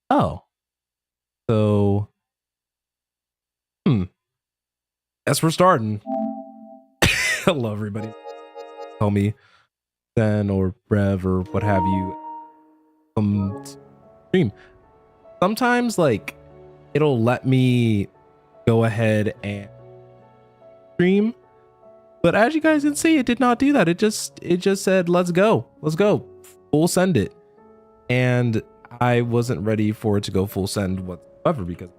Oh. So, as we're starting. Hello, everybody. Call me Sen or Rev or what have you. Stream. Sometimes, like, it'll let me go ahead and stream, but as you guys can see, it did not do that. It just said, "Let's go, full send it," and I wasn't ready for it to go full send whatsoever because.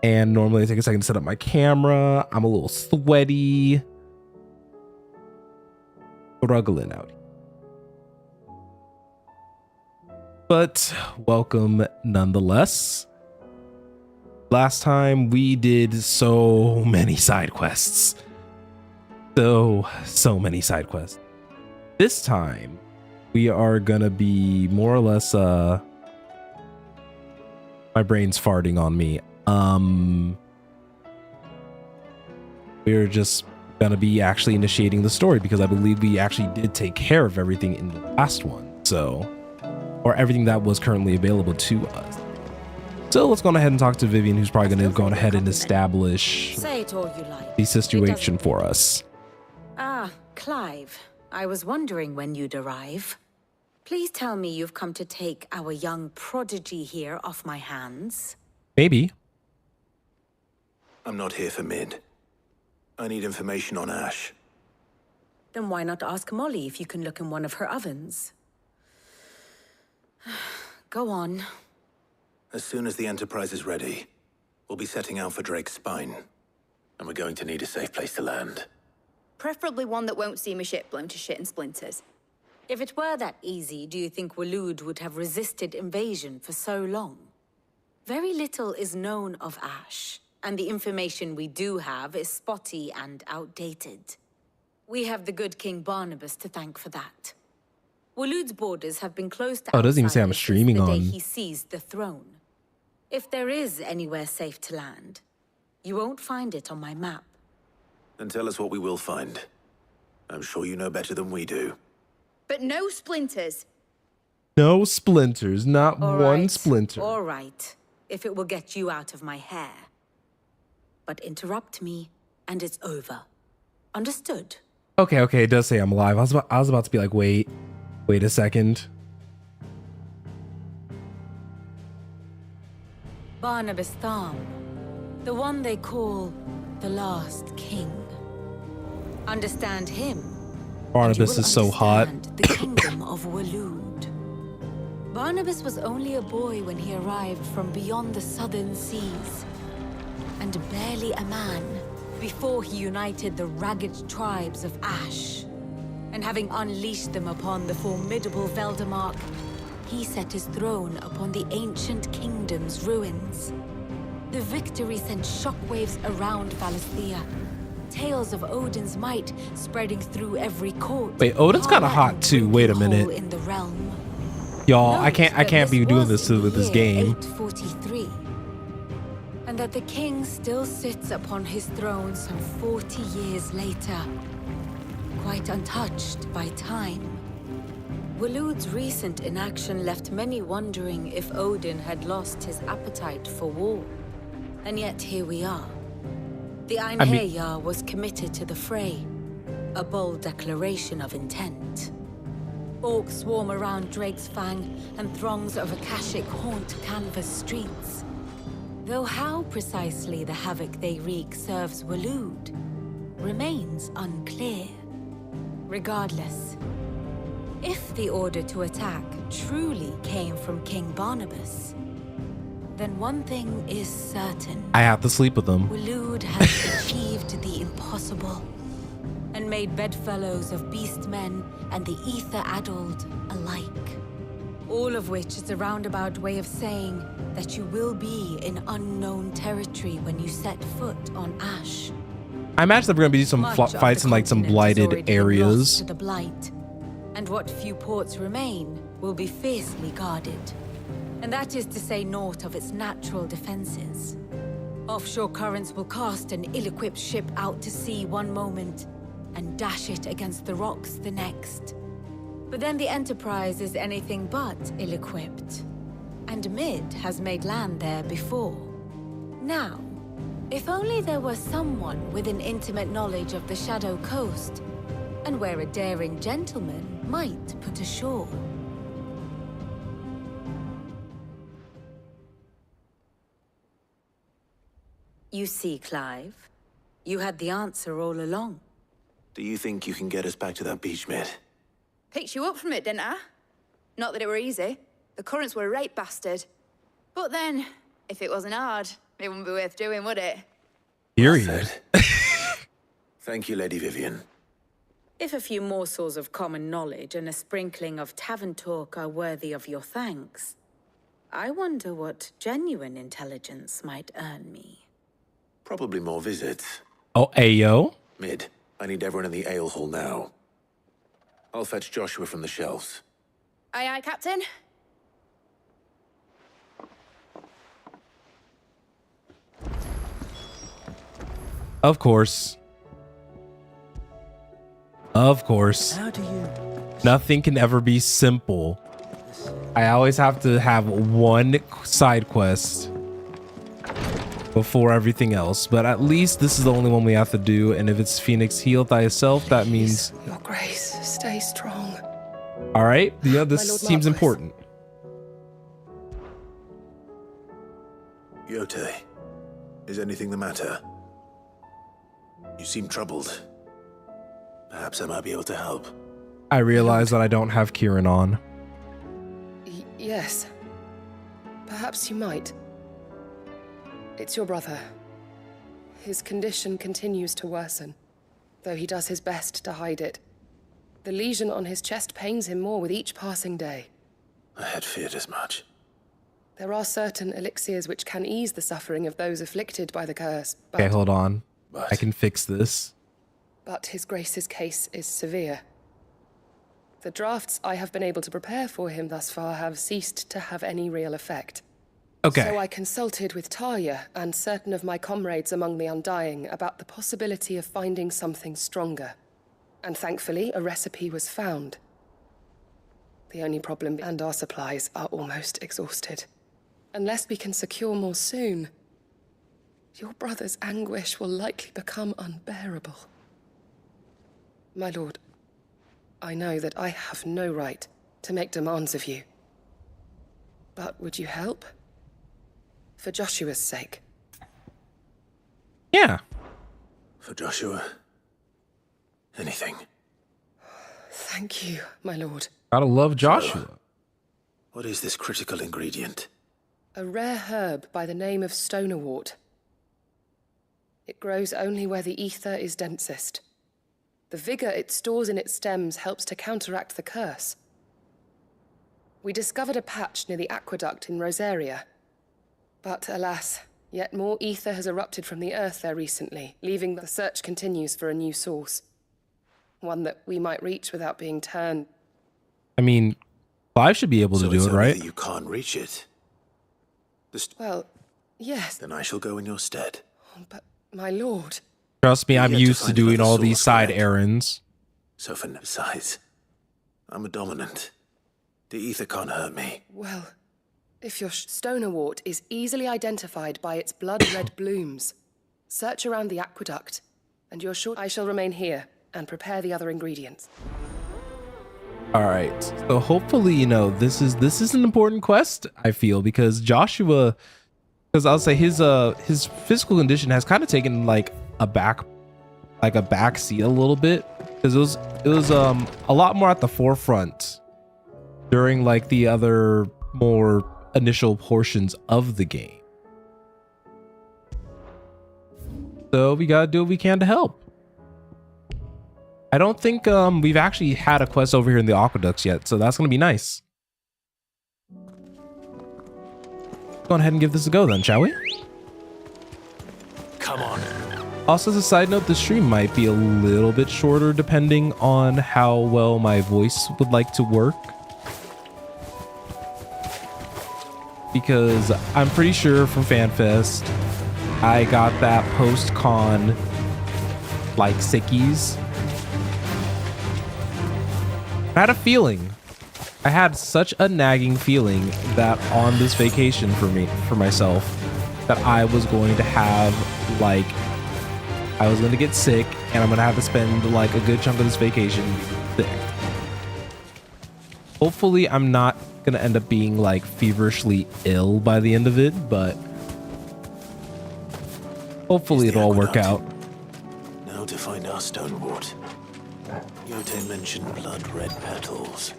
And normally I take a second to set up my camera. I'm a little sweaty. Struggling out here. But welcome nonetheless. Last time we did so many side quests. So many side quests. This time we are gonna be more or less my brain's farting on me. We're just gonna be actually initiating the story because I believe we actually did take care of everything in the last one, or everything that was currently available to us. So let's go ahead and talk to Vivian, who's probably gonna go ahead and establish the situation for us. Ah, Clive, I was wondering when you'd arrive. Please tell me you've come to take our young prodigy here off my hands. Maybe. I'm not here for Mid. I need information on Ash. Then why not ask Molly if you can look in one of her ovens? Go on. As soon as the Enterprise is ready, we'll be setting out for Drake's Spine. And we're going to need a safe place to land. Preferably one that won't see my ship blown to shit and splinters. If it were that easy, do you think Waloed would have resisted invasion for so long? Very little is known of Ash, and the information we do have is spotty and outdated. We have the good King Barnabas to thank for that. Waloed's borders have been closed to it doesn't even say I'm outsiders streaming since the on. day he seized the throne. If there is anywhere safe to land, you won't find it on my map. Then tell us what we will find. I'm sure you know better than we do. But no splinters. No splinters, not All one right, splinter. All right, if it will get you out of my hair. But interrupt me, and it's over. Understood? Okay, it does say I'm alive. I was about to be like, wait a second. Barnabas Tham, the one they call the last king. Understand him. Barnabas is so hot. The kingdom of Waloed. Barnabas was only a boy when he arrived from beyond the southern seas, and barely a man before he united the ragged tribes of Ash. And having unleashed them upon the formidable Veldemark, he set his throne upon the ancient kingdom's ruins. The victory sent shockwaves around Valisthea. Tales of Odin's might spreading through every court. Wait, Odin's kind of hot too. Wait a minute. In the realm. Y'all, I can't be doing this with this game. 843. And that the king still sits upon his throne some 40 years later, quite untouched by time. Waloed's recent inaction left many wondering if Odin had lost his appetite for war. And yet here we are. The Einherjar was committed to the fray, a bold declaration of intent. Orcs swarm around Drake's Fang, and throngs of Akashic haunt Canvas streets. Though how precisely the havoc they wreak serves Waloed remains unclear. Regardless, if the order to attack truly came from King Barnabas, then one thing is certain. I have to sleep with them. Waloed has achieved the impossible and made bedfellows of beastmen and the ether-addled alike. All of which is a roundabout way of saying that you will be in unknown territory when you set foot on Ash. I imagine there are going to be some Much of fights the in like some continent has already blighted been lost areas. to the blight, and what few ports remain will be fiercely guarded. And that is to say naught of its natural defenses. Offshore currents will cast an ill-equipped ship out to sea one moment and dash it against the rocks the next. But then the Enterprise is anything but ill-equipped. And Mid has made land there before. Now, if only there were someone with an intimate knowledge of the Shadow Coast, and where a daring gentleman might put ashore. You see, Clive, you had the answer all along. Do you think you can get us back to that beach, Mid? Picked you up from it, didn't I? Not that it were easy. The currents were a right bastard. But then, if it wasn't hard, it wouldn't be worth doing, would it? Period. Thank you, Lady Vivian. If a few morsels of common knowledge and a sprinkling of tavern talk are worthy of your thanks, I wonder what genuine intelligence might earn me. Probably more visits. Oh, ayo. Mid, I need everyone in the ale hall now. I'll fetch Joshua from the shelves. Aye, aye, Captain. Of course. Of course. How do you... Nothing can ever be simple. I always have to have one side quest before everything else, but at least this is the only one we have to do. And if it's Phoenix heal thyself, that means Your Grace, stay strong. all right. Yeah, this My Lord seems Marquis. important. Yote, is anything the matter? You seem troubled. Perhaps I might be able to help. I realize that I don't have Kieran on. Yes. Perhaps you might. It's your brother. His condition continues to worsen, though he does his best to hide it. The lesion on his chest pains him more with each passing day. I had feared as much. There are certain elixirs which can ease the suffering of those afflicted by the curse, but, Okay, hold on. But I can fix this. but His Grace's case is severe. The drafts I have been able to prepare for him thus far have ceased to have any real effect. Okay. So I consulted with Talia and certain of my comrades among the Undying about the possibility of finding something stronger. And thankfully, a recipe was found. The only problem and our supplies are almost exhausted. Unless we can secure more soon, your brother's anguish will likely become unbearable. My lord, I know that I have no right to make demands of you. But would you help? For Joshua's sake. Yeah. for Joshua, anything. Thank you, my lord. Gotta love Joshua. What is this critical ingredient? A rare herb by the name of stonerwort. It grows only where the ether is densest. The vigor it stores in its stems helps to counteract the curse. We discovered a patch near the aqueduct in Rosaria. But alas, yet more ether has erupted from the earth there recently, leaving the search continues for a new source. One that we might reach without being turned. I mean, Clive should be able to So do it's it, only right? that you can't reach it. Well, yes, Then I shall go in your stead. but my lord. Trust me, I'm yet to used to find doing another all these source, side correct? errands. So for besides, I'm a dominant. The ether can't hurt me. Well, if your stonerwort is easily identified by its blood-red blooms, search around the aqueduct, and you're sure I shall remain here and prepare the other ingredients. All right. So hopefully, you know, this is an important quest, I feel, because Joshua, because I'll say his physical condition has kind of taken like a back seat a little bit, because it was a lot more at the forefront during like the other more initial portions of the game. So we gotta do what we can to help. I don't think we've actually had a quest over here in the aqueducts yet, so that's gonna be nice. Go ahead and give this a go then, shall we? Come on. Also, as a side note, the stream might be a little bit shorter depending on how well my voice would like to work. Because I'm pretty sure from FanFest, I got that post-con like sickies. I had a feeling. I had such a nagging feeling that on this vacation for myself, that I was going to have like, I was going to get sick and I'm going to have to spend like a good chunk of this vacation sick. Hopefully I'm not going to end up being like feverishly ill by the end of it, but hopefully it'll all work out. Now to find our stonewort. Yote mentioned blood red petals.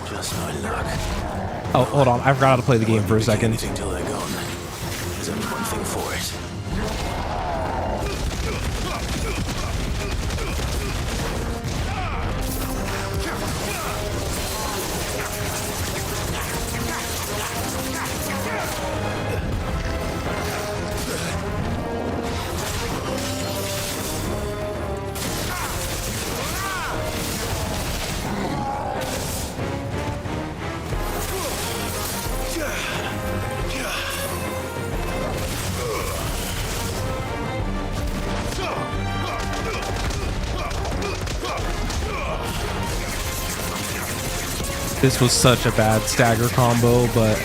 Just my luck. Oh, hold on. I forgot how to play the game for a second. Anything till they're gone. There's only one thing for it. This was such a bad stagger combo, but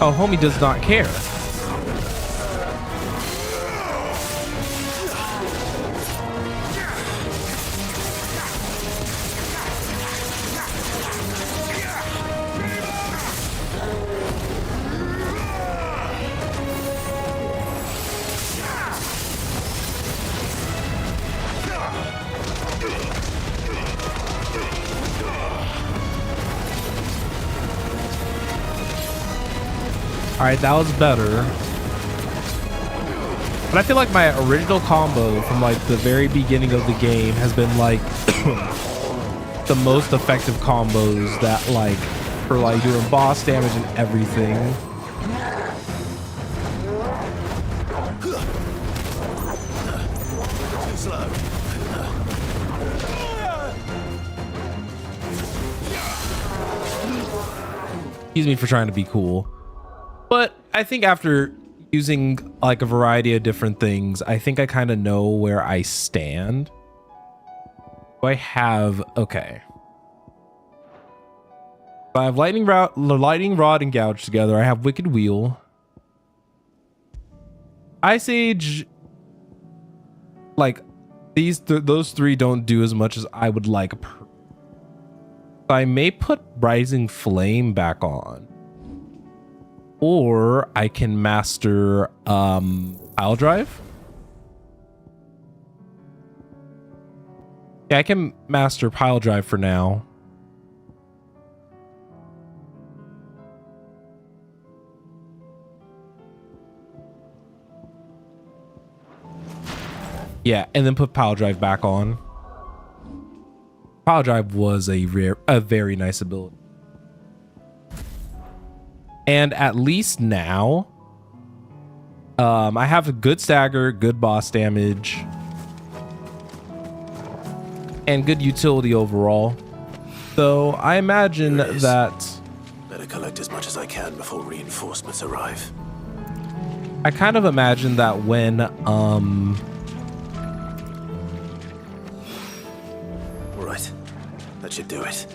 oh, homie does not care. All right, that was better. But I feel like my original combo from like the very beginning of the game has been like the most effective combos that like for like doing boss damage and everything. Excuse me for trying to be cool. But I think after using like a variety of different things, I think I kind of know where I stand. Do I have, okay. I have lightning rod and gouge together. I have wicked wheel. Ice Age, like those three don't do as much as I would like. I may put Rising Flame back on. Or I can master pile drive. Yeah, I can master pile drive for now. Yeah, and then put pile drive back on. Pile drive was a very nice ability. And at least now, I have a good stagger, good boss damage, and good utility overall. So I imagine that... Better collect as much as I can before reinforcements arrive. I kind of imagine that when... Right, that should do it.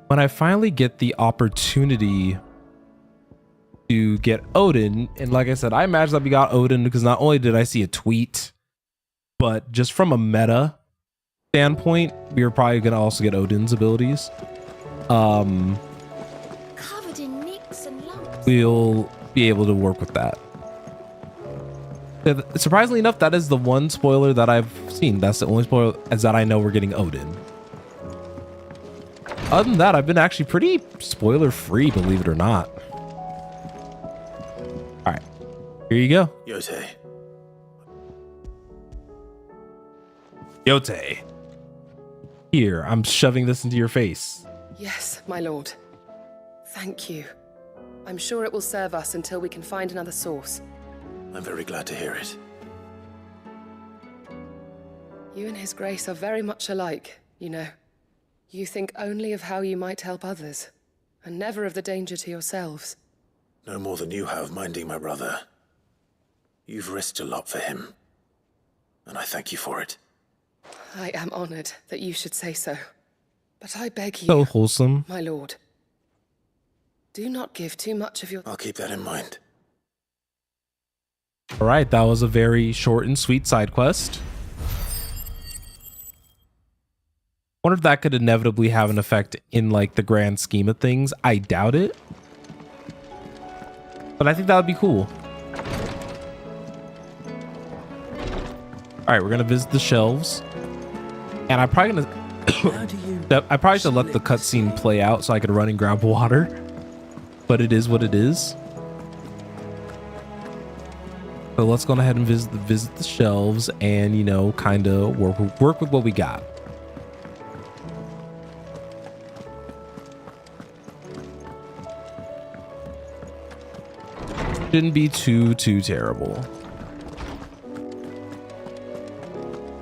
When I finally get the opportunity to get Odin, and like I said, I imagine that we got Odin because not only did I see a tweet, but just from a meta standpoint, we were probably going to also get Odin's abilities. Covered in nicks and lumps. We'll be able to work with that. Surprisingly enough, that is the one spoiler that I've seen. That's the only spoiler, is that I know we're getting Odin. Other than that, I've been actually pretty spoiler free, believe it or not. All right, here you go. Yote. Yote. Here, I'm shoving this into your face. Yes, my lord. Thank you. I'm sure it will serve us until we can find another source. I'm very glad to hear it. You and His Grace are very much alike, you know. You think only of how you might help others, and never of the danger to yourselves. No more than you have minding my brother. You've risked a lot for him, and I thank you for it. I am honored that you should say so. But I beg you, So wholesome. my lord, do not give too much of your... I'll keep that in mind. All right, that was a very short and sweet side quest. Wonder if that could inevitably have an effect in like the grand scheme of things. I doubt it, but I think that would be cool. All right, we're gonna visit the shelves, and I'm probably gonna. I probably should let the cutscene play out so I could run and grab water, but it is what it is. So let's go ahead and visit the shelves, and you know, kind of work with what we got. Shouldn't be too terrible.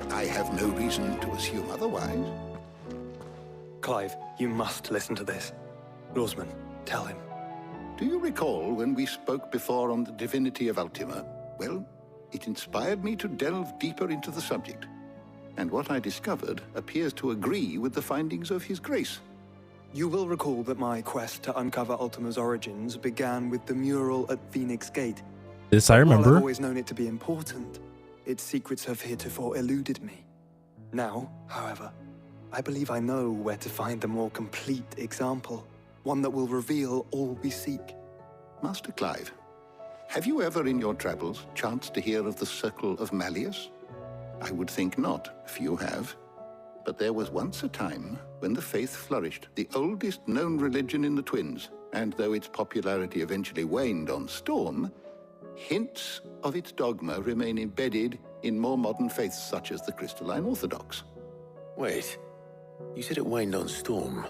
I have no reason to assume otherwise. Clive, you must listen to this. Lawsman, tell him. Do you recall when we spoke before on the divinity of Ultima? Well, it inspired me to delve deeper into the subject. And what I discovered appears to agree with the findings of His Grace. You will recall that my quest to uncover Ultima's origins began with the mural at Phoenix Gate. This I While remember. I've always known it to be important, its secrets have heretofore eluded me. Now, however, I believe I know where to find the more complete example, one that will reveal all we seek. Master Clive, have you ever in your travels chanced to hear of the Circle of Malleus? I would think not, few have. But there was once a time when the faith flourished, the oldest known religion in the Twins, and though its popularity eventually waned on Storm, hints of its dogma remain embedded in more modern faiths such as the Crystalline Orthodox. Wait, you said it waned on Storm.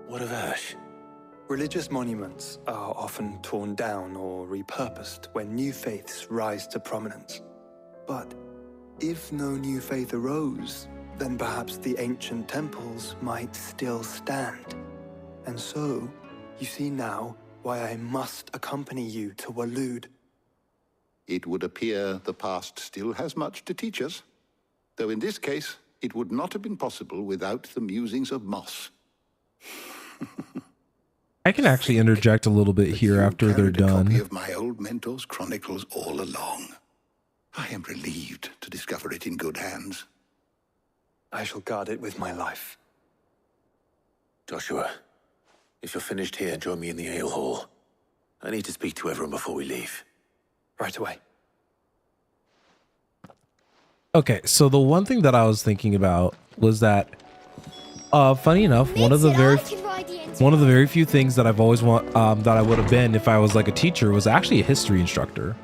What of Ash? Religious monuments are often torn down or repurposed when new faiths rise to prominence. But if no new faith arose, then perhaps the ancient temples might still stand. And so, you see now why I must accompany you to Waloed. It would appear the past still has much to teach us, though in this case, it would not have been possible without the musings of Moss. I can actually interject a little bit here after they're carried a copy done. of my old mentor's chronicles all along. I am relieved to discover it in good hands. I shall guard it with my life. Joshua, if you're finished here, join me in the ale hall. I need to speak to everyone before we leave. Right away. Okay, so the one thing that I was thinking about was that, funny enough, one of the very few things that I've always that I would have been if I was like a teacher was actually a history instructor.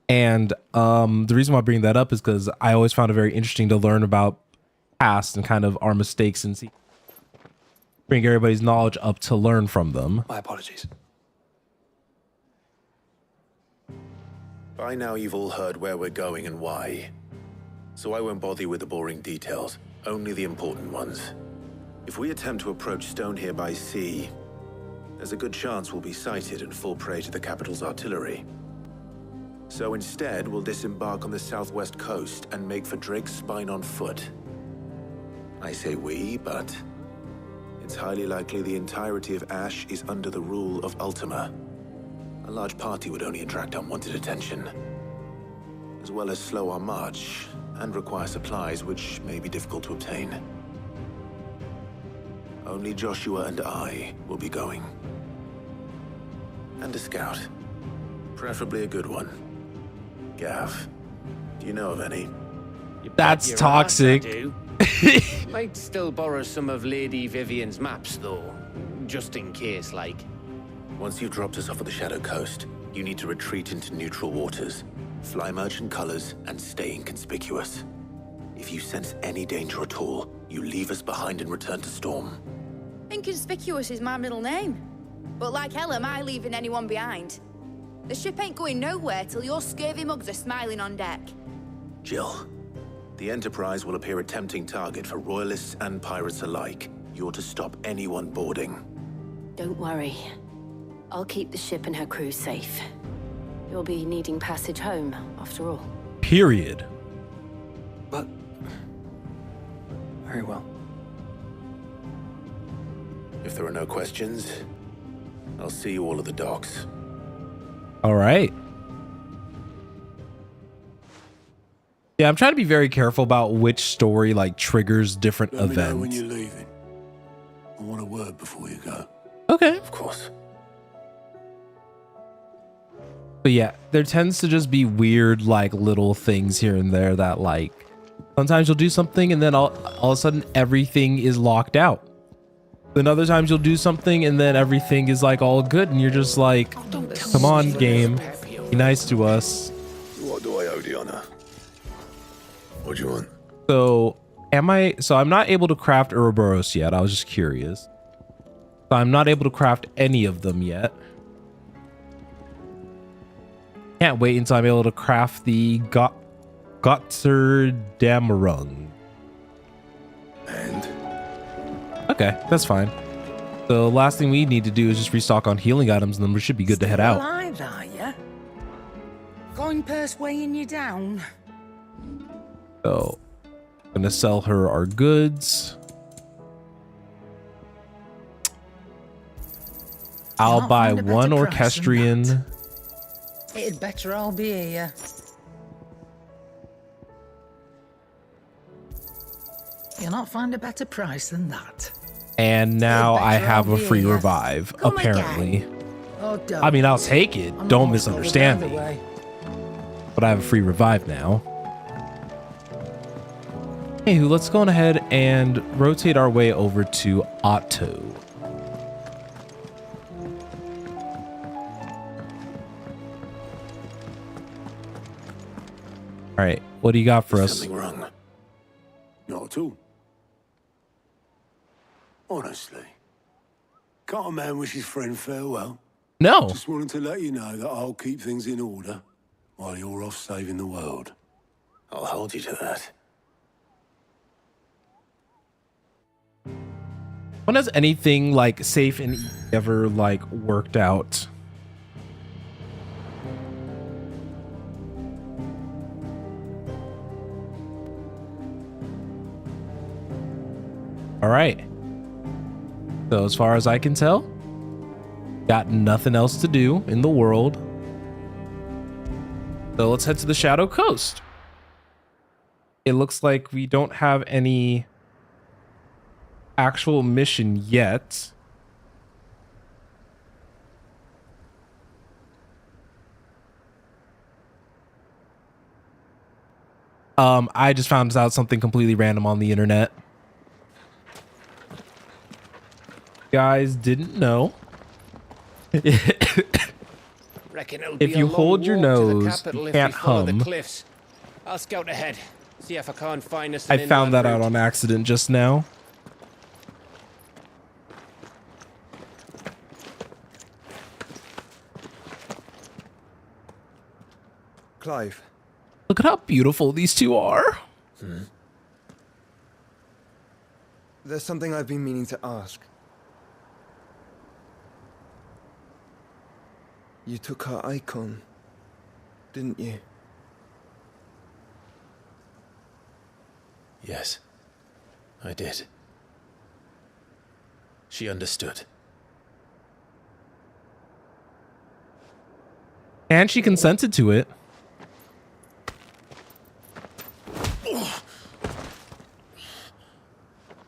And the reason why I bring that up is because I always found it very interesting to learn about past and kind of our mistakes and bring everybody's knowledge up to learn from them. My apologies. By now you've all heard where we're going and why. So I won't bother you with the boring details, only the important ones. If we attempt to approach Stone here by sea, there's a good chance we'll be sighted and fall prey to the capital's artillery. So instead, we'll disembark on the southwest coast and make for Drake's Spine on foot. I say we, but it's highly likely the entirety of Ash is under the rule of Ultima. A large party would only attract unwanted attention, as well as slow our march and require supplies which may be difficult to obtain. Only Joshua and I will be going. And a scout. Preferably a good one. Gav, do you know of any? That's Your toxic. ass, I do. Might still borrow some of Lady Vivian's maps, though. Just in case, like. Once you've dropped us off at the Shadow Coast, you need to retreat into neutral waters, fly merchant colors, and stay inconspicuous. If you sense any danger at all, You leave us behind and return to Storm. Inconspicuous is my middle name. But like hell am I leaving anyone behind. The ship ain't going nowhere till your scurvy mugs are smiling on deck. Jill, the Enterprise will appear a tempting target for royalists and pirates alike. You're to stop anyone boarding. Don't worry. I'll keep the ship and her crew safe. You'll be needing passage home, after all. Period. But... very well. If there are no questions, I'll see you all at the docks. All right. Yeah, I'm trying to be very careful about which story like triggers different Let me know when events. you're leaving. I want a word before you go. Okay. Of course. But yeah, there tends to just be weird like little things here and there that like sometimes you'll do something and then all of a sudden everything is locked out. Then other times you'll do something and then everything is like all good and you're just like, come on, game, be nice to us. What do I owe the honor? What do you want? So I'm not able to craft Ouroboros yet. I was just curious. So I'm not able to craft any of them yet. Can't wait until I'm able to craft the Gottserdamarung. And? Okay, that's fine. So last thing we need to do is just restock on healing items and then we should be good to head out. Alive, are ya? Going purse weighing you down? So I'm gonna sell her our goods. I'll Can't buy find a better one price than orchestrian. that. It'd better all be here. You'll not find a better price than that. And now It'd I better have all a be free here. revive, Come apparently. again. Oh, don't. I mean, I'll take it. I'm Don't almost misunderstand all me. the way. But I have a free revive now. Hey, let's go on ahead and rotate our way over to Otto. All right, what do you got for Is us? something wrong? Not at all. Honestly. Can't a man wish his friend farewell? No. Just wanted to let you know that I'll keep things in order while you're off saving the world. I'll hold you to that. When has anything like safe and ever like worked out? All right. So as far as I can tell, got nothing else to do in the world. So let's head to the Shadow Coast. It looks like we don't have any actual mission yet. I just found out something completely random on the internet. Guys didn't know. Reckon it'll If be you a long hold your walk to the nose, capital you if can't we follow hum. the cliffs. I'll scout ahead. See if I can't find us. I an found that inland out route. on accident just now. Clive, Look at how beautiful these two are. there's something I've been meaning to ask. You took her icon, didn't you? Yes, I did. She understood. And she consented to it.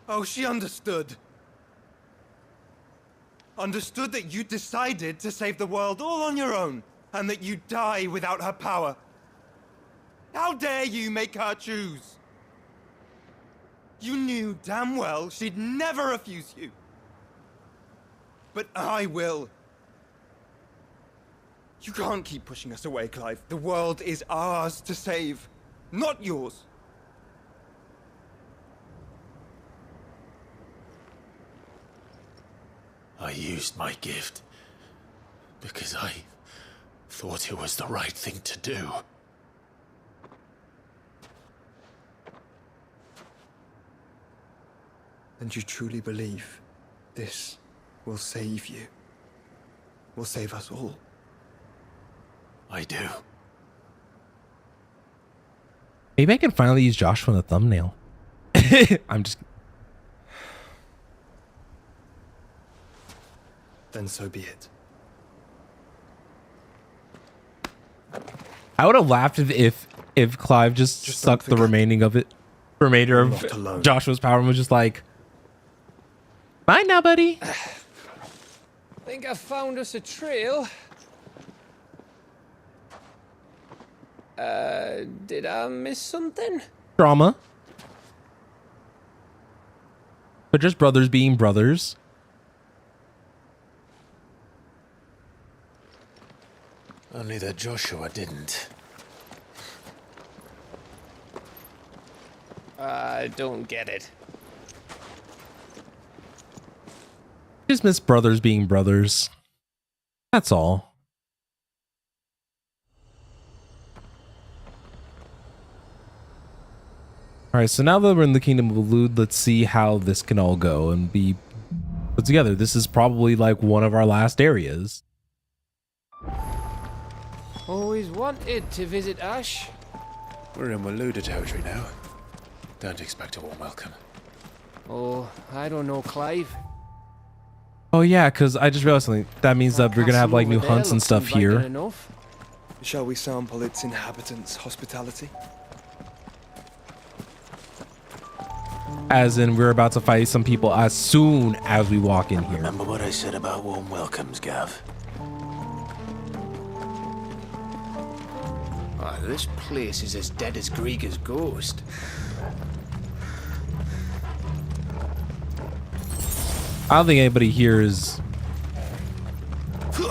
Oh, she understood. Understood that you decided to save the world all on your own, and that you'd die without her power. How dare you make her choose? You knew damn well she'd never refuse you. But I will. You can't keep pushing us away, Clive. The world is ours to save, not yours. I used my gift because I thought it was the right thing to do. And you truly believe this will save you? Will save us all? I do. Maybe I can finally use Joshua in the thumbnail. I'm just... Then so be it. I would have laughed if Clive just sucked the remainder of Joshua's power and was just like, bye now, buddy. Think I found us a trail. Did I miss something? Drama. But just brothers being brothers. Only that Joshua didn't. I don't get it. Just miss brothers being brothers. That's all. All right, so now that we're in the Kingdom of Lude, let's see how this can all go and be put together. This is probably like one of our last areas. Always wanted to visit Ash. We're in Waluda territory now. Don't expect a warm welcome. Oh, I don't know, Clive. Oh yeah, because I just realized something. That means that we're gonna have like new hunts and stuff here. Shall we sample its inhabitants' hospitality? As in, we're about to fight some people as soon as we walk in here. Remember what I said about warm welcomes, Gav? Oh, this place is as dead as Grieger's ghost. I don't think anybody here is... I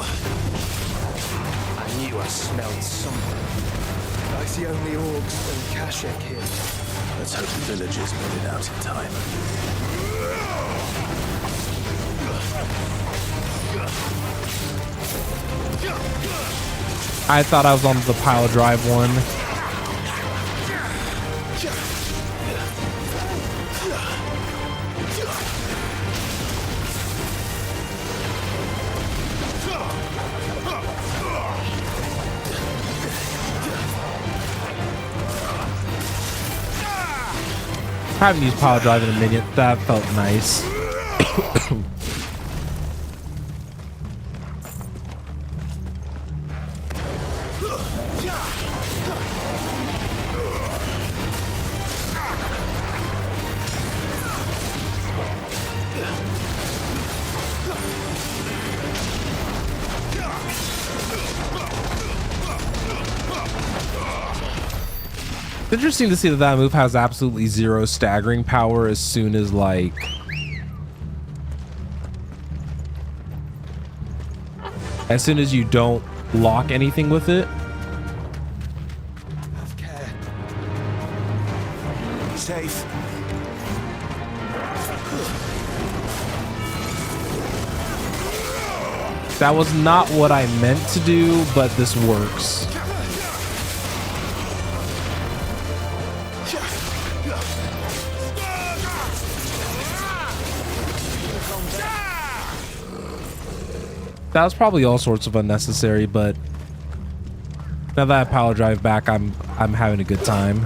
knew I smelled something. I see only orcs and Kashek here. Let's hope the villagers made it out in time. I thought I was on the pile drive one. I haven't used pile drive in a minute. That felt nice. It's interesting to see that that move has absolutely zero staggering power as soon as like you don't lock anything with it. Have care. Safe. That was not what I meant to do, but this works. That was probably all sorts of unnecessary, but now that I power drive back, I'm having a good time.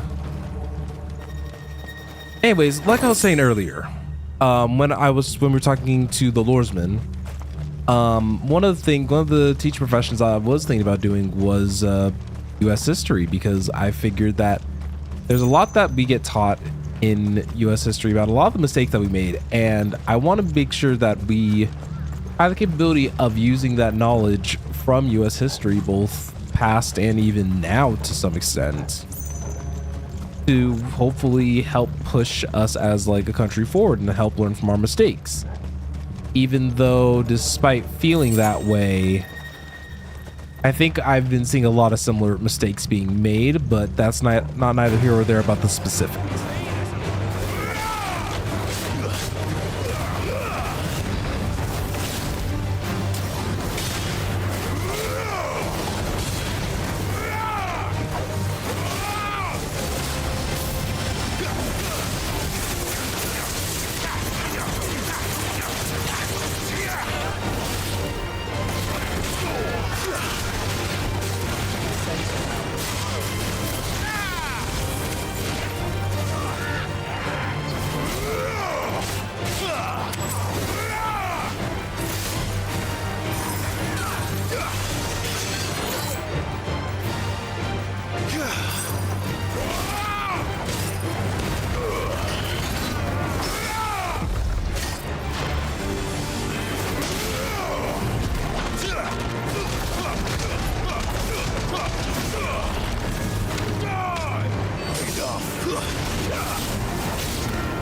Anyways, like I was saying earlier, when we were talking to the Lordesman, one of the teaching professions I was thinking about doing was U.S. history, because I figured that there's a lot that we get taught in U.S. history about a lot of the mistakes that we made, and I want to make sure that we have the capability of using that knowledge from U.S. history, both past and even now to some extent, to hopefully help push us as like a country forward and help learn from our mistakes. Even though, despite feeling that way, I think I've been seeing a lot of similar mistakes being made, but that's not neither here or there about the specifics.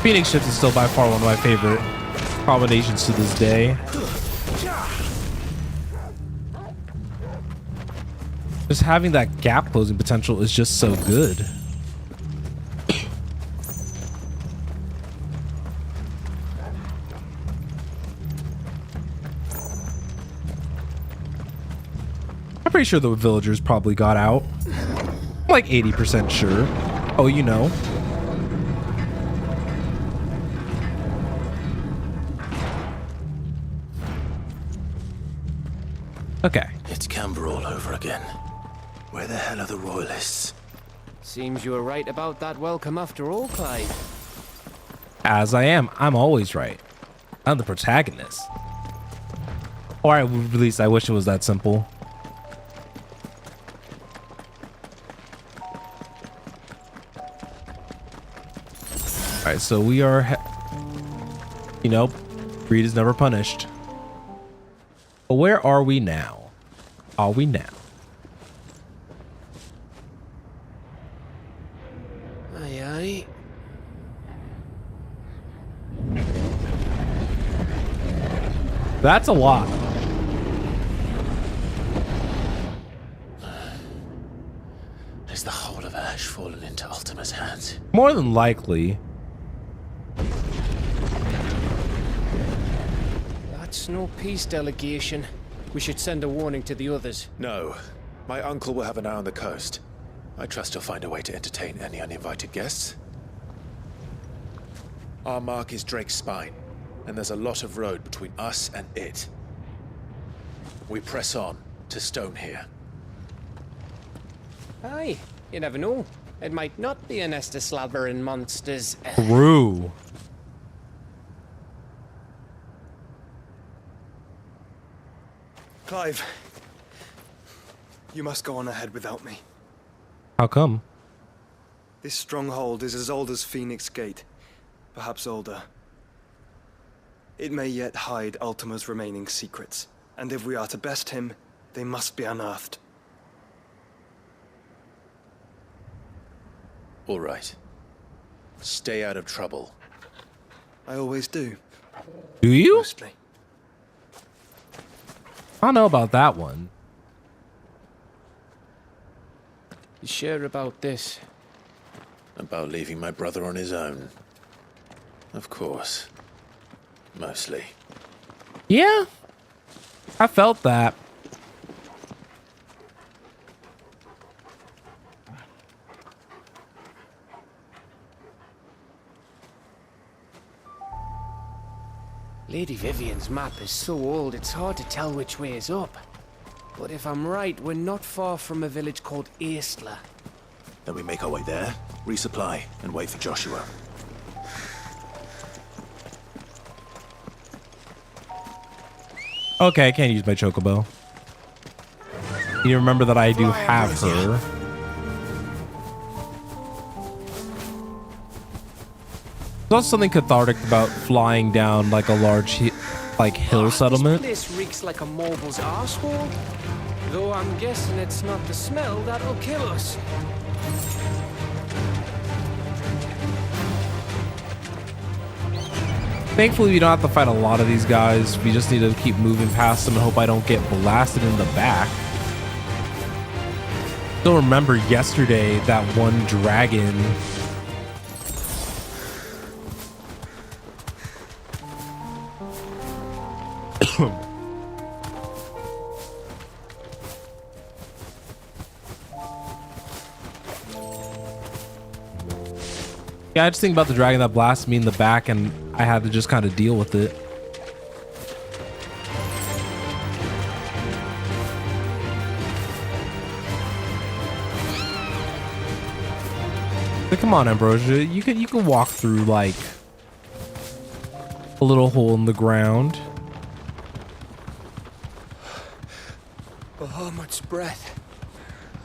Phoenix Shift is still by far one of my favorite combinations to this day. Just having that gap closing potential is just so good. I'm pretty sure the villagers probably got out. I'm like 80% sure. Oh, you know. Okay. It's Canberra all over again. Where the hell are the royalists? Seems you were right about that welcome after all, Clive. As I am. I'm always right. I'm the protagonist. Or at least I wish it was that simple. Alright, so we are, you know, greed is never punished. But where are we now? Are we now? Aye, aye. That's a lot. Is the whole of Ash fallen into Ultima's hands? More than likely. That's no peace delegation. We should send a warning to the others. No. My uncle will have an eye on the coast. I trust he'll find a way to entertain any uninvited guests. Our mark is Drake's Spine, and there's a lot of road between us and it. We press on to Stone here. Aye, you never know. It might not be a nest of slabbering monsters. True. Clive, you must go on ahead without me. How come? This stronghold is as old as Phoenix Gate, perhaps older. It may yet hide Ultima's remaining secrets, and if we are to best him, they must be unearthed. All right. Stay out of trouble. I always do. Do you? Mostly. I don't know about that one. You sure about this? About leaving my brother on his own. Of course. Mostly. Yeah. I felt that. Lady Vivian's map is so old it's hard to tell which way is up. But if I'm right, we're not far from a village called Aistla. Then we make our way there, resupply, and wait for Joshua. Okay, I can't use my chocobo. You remember that I do have her. There's also something cathartic about flying down like a large hill settlement. This place reeks like a mobile's arsehole. Though I'm guessing it's not the smell that'll kill us. Thankfully, we don't have to fight a lot of these guys. We just need to keep moving past them and hope I don't get blasted in the back. Still remember yesterday that one dragon. Yeah, I just think about the dragon that blasted me in the back and I had to just kind of deal with it. But come on, Ambrosia, you can walk through like a little hole in the ground. Oh, much breath.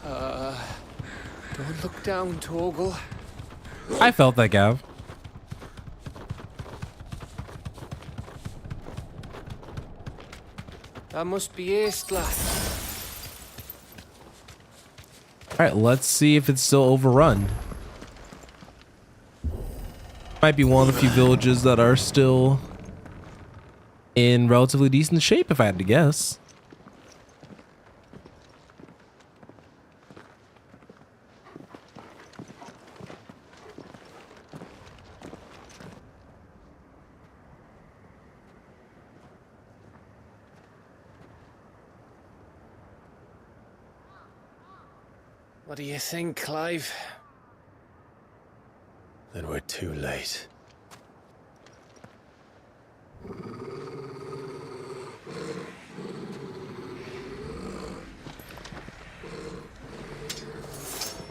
Don't look down, Torgal. I felt that, Gav. That must be Aistla. All right, let's see if it's still overrun. might be one of the few villages that are still in relatively decent shape, if I had to guess. What do you think, Clive? Then we're too late.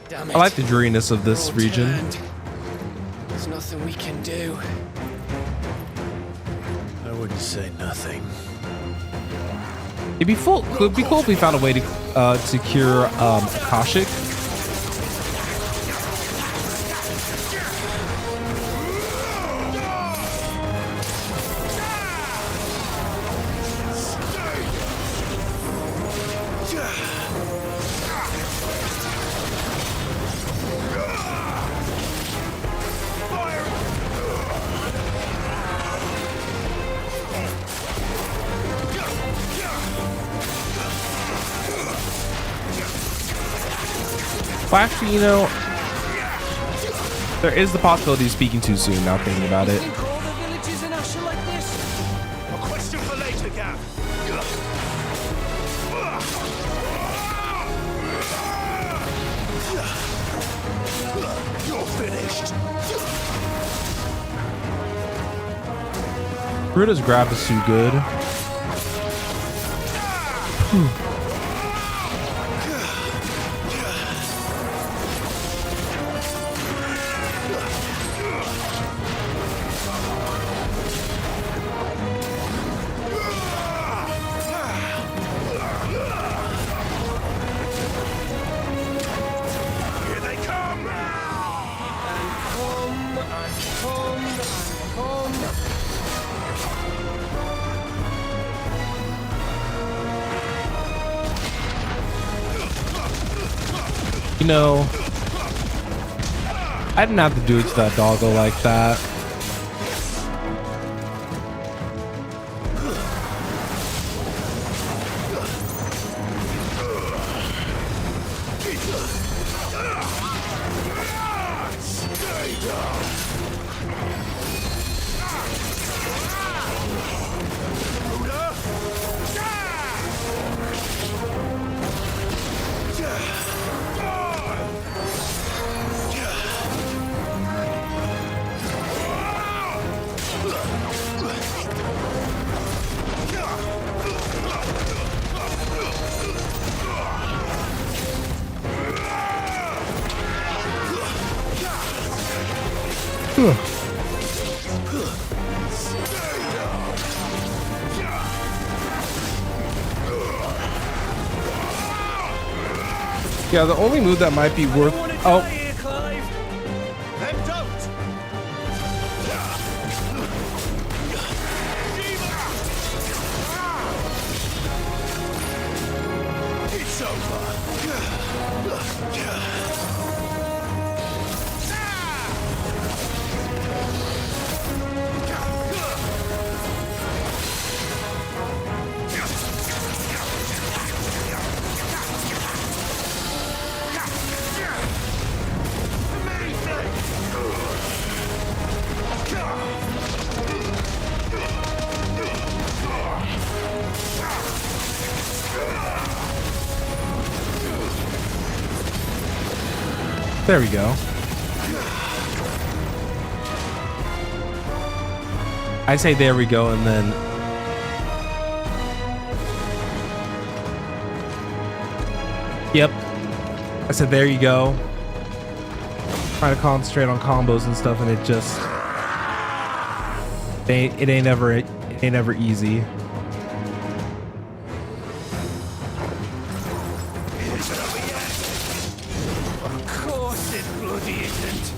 Damn it. I like the dreariness of this Road region. turned. There's nothing we can do. I wouldn't say nothing. It'd be cool if we found a way to cure Akashic. Well, actually, you know, there is the possibility of speaking too soon, now thinking about it. Think all the villages in Asher like this? A question for later, Gav. You're finished. Bruda's grab is too good. Here they come. You know, I didn't have to do it to that doggo like that. Yeah, the only move that might be worth... Oh, Then don't. It's there we go. I say there we go, and then... Yep. I said there you go. Trying to concentrate on combos and stuff, and it just... It ain't ever easy. of course it bloody isn't.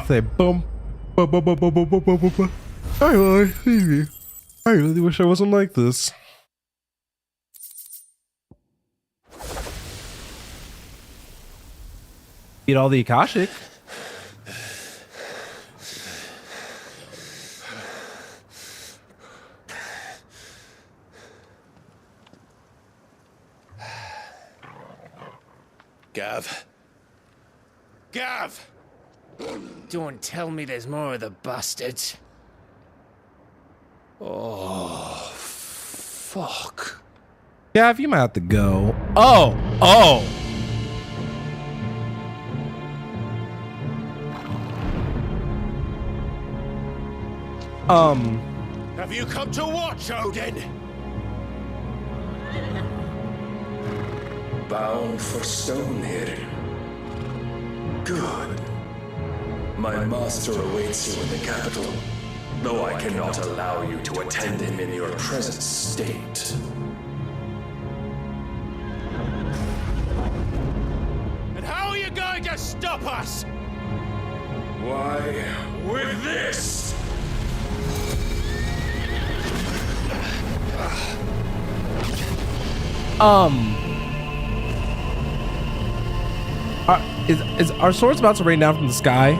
Say boom, boom, boom, boom, boom, boom, boom, boom, boom. I really wish I wasn't like this. Eat all the Akashic. Gav. Gav! Don't tell me there's more of the bastards. Oh, fuck. Gav, you might have to go. Oh, oh. Have you come to watch, Odin? Bound for Stonehill. Good. My master awaits you in the capital, though I cannot allow you to attend him in your present state. And how are you going to stop us? Why, with this! Is our swords about to rain down from the sky?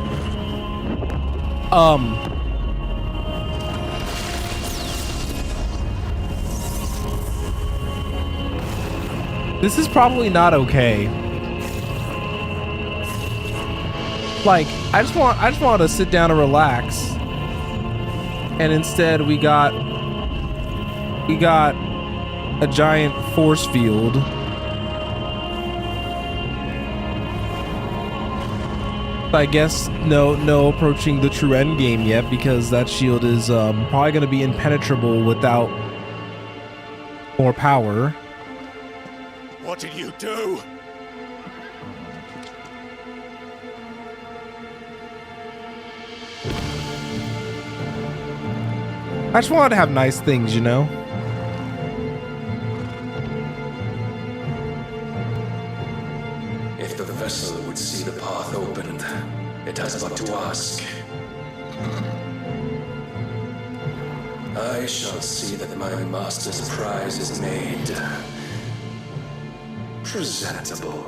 This is probably not okay. Like, I just want to sit down and relax. And instead we got a giant force field. I guess no approaching the true end game yet, because that shield is probably going to be impenetrable without more power. What did you do? I just wanted to have nice things, you know? If the vessel would see the path opened, it has but to ask. I shall see that my master's prize is made presentable.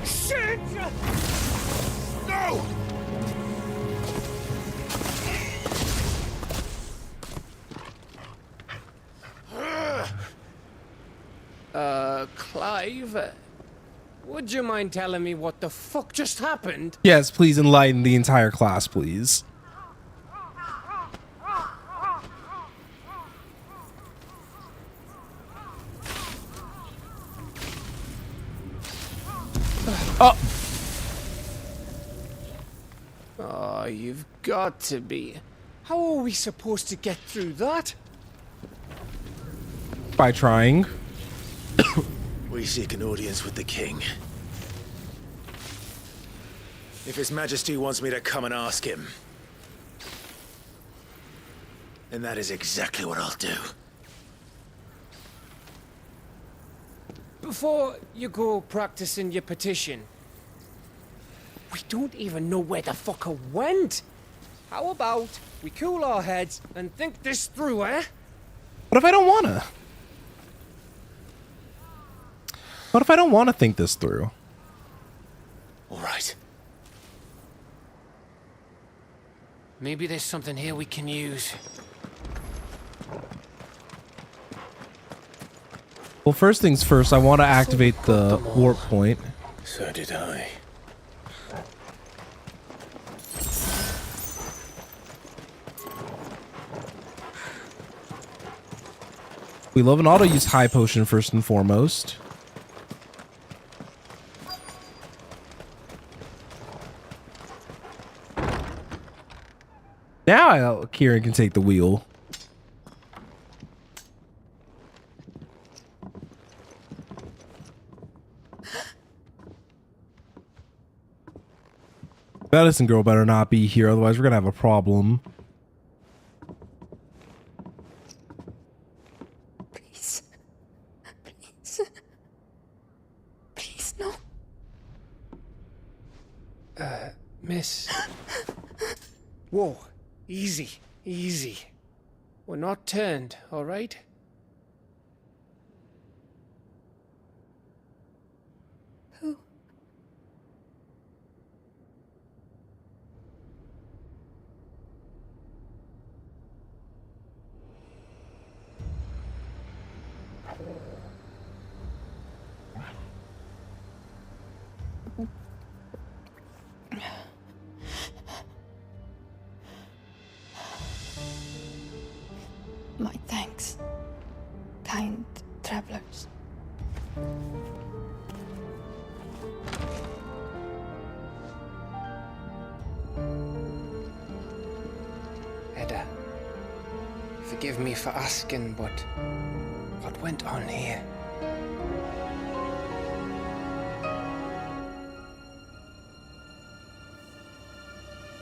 Shit! No! Clive, would you mind telling me what the fuck just happened? Yes, please enlighten the entire class, please. Oh! Oh, you've got to be. How are we supposed to get through that? By trying. We seek an audience with the king. If His Majesty wants me to come and ask him, then that is exactly what I'll do. Before you go practicing your petition, we don't even know where the fucker went. How about we cool our heads and think this through, eh? What if I don't wanna? What if I don't want to think this through? All right. Maybe there's something here we can use. Well, first things first, I want to activate the warp point. So did I. We love an auto-use high potion first and foremost. Now Kieran can take the wheel. That innocent girl better not be here, otherwise we're gonna have a problem. Please. Please. Please, no. Miss. Whoa. Easy. Easy. We're not turned, all right? Who? My thanks, kind travelers. Edda, forgive me for asking, but what went on here?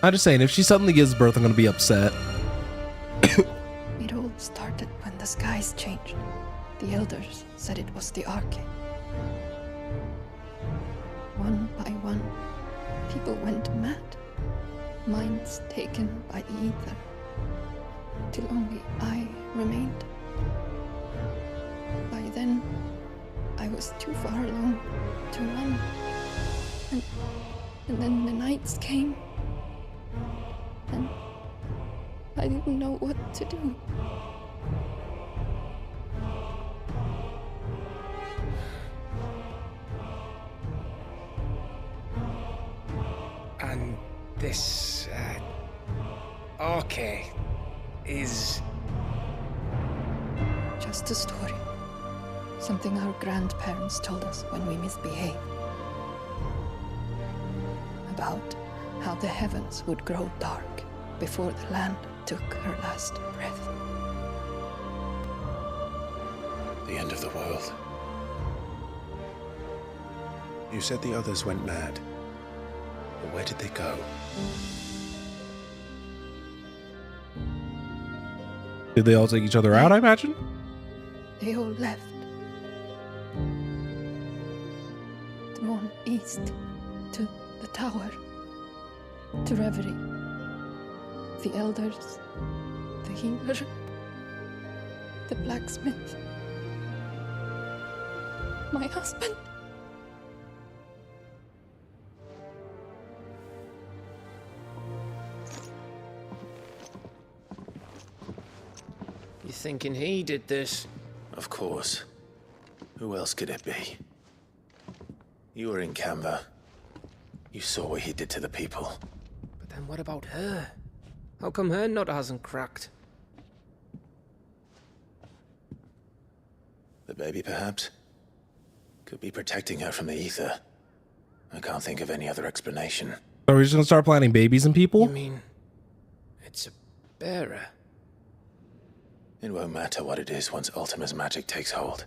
I'm just saying, if she suddenly gives birth, I'm gonna be upset. It all started when the skies changed. The elders said it was the Arche. One by one, people went mad. Minds taken by the ether. Till only I remained. By then, I was too far along to run. And then the nights came. And I didn't know what to do. And this, Arche is... Just a story. Something our grandparents told us when we misbehaved. About how the heavens would grow dark before the land took her last breath. The end of the world. You said the others went mad. But where did they go? Did they all take each other out, I imagine? They all left. Drawn east to the tower, to reverie. The elders, the healer, the blacksmith, my husband. You thinking he did this? Of course. Who else could it be? You were in Canva. You saw what he did to the people. But then what about her? How come her nut hasn't cracked? The baby, perhaps? Could be protecting her from the ether. I can't think of any other explanation. So we're just gonna start planting babies and people? You mean... it's a bearer? It won't matter what it is once Ultima's magic takes hold.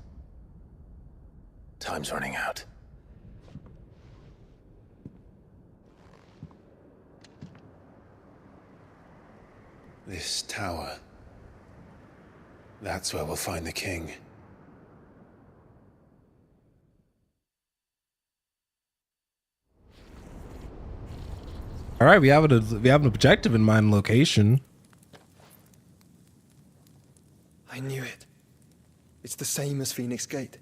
Time's running out. This tower. That's where we'll find the king. All right, we have an objective in mind, location. I knew it. It's the same as Phoenix Gate.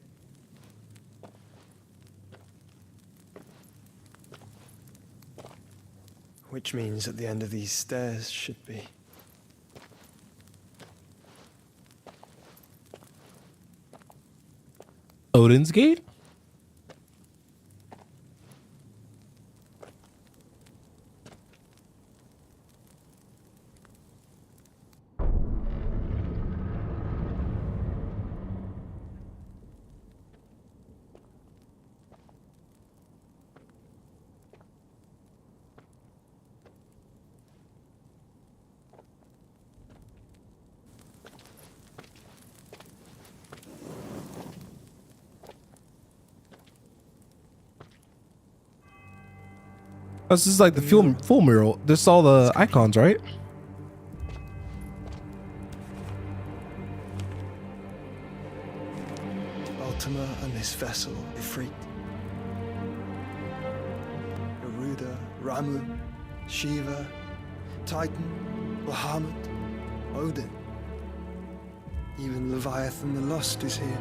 Which means at the end of these stairs should be... Odin's Gate? Oh, this is like the full mural. This is all the icons, right? Ultima and his vessel, Ifrit. Garuda, Ramu, Shiva, Titan, Bahamut, Odin. Even Leviathan the Lost is here.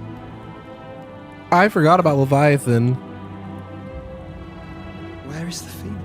I forgot about Leviathan. Where is the Phoenix?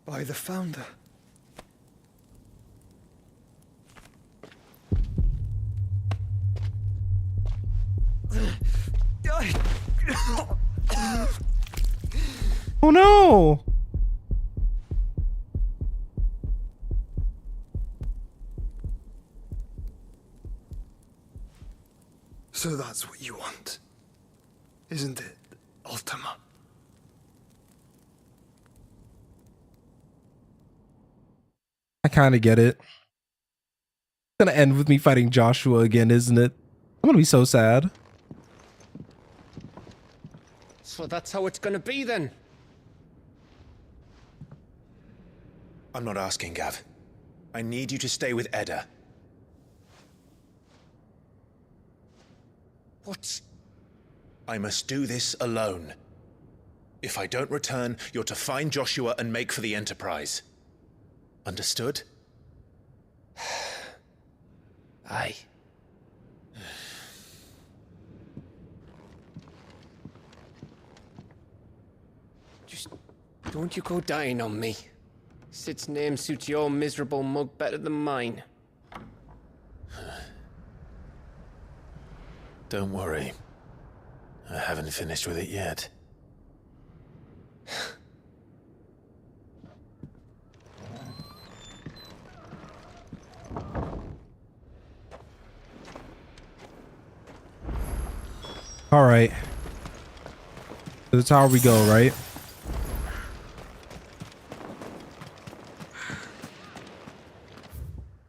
By the Founder. Oh no! So that's what you want, isn't it, Ultima? I kind of get it. It's gonna end with me fighting Joshua again, isn't it? I'm gonna be so sad. So that's how it's gonna be then. I'm not asking, Gav. I need you to stay with Edda. What? I must do this alone. If I don't return, you're to find Joshua and make for the Enterprise. Understood? Aye. Just don't you go dying on me. Sid's name suits your miserable mug better than mine. Don't worry. I haven't finished with it yet. All right. To the tower we go, right?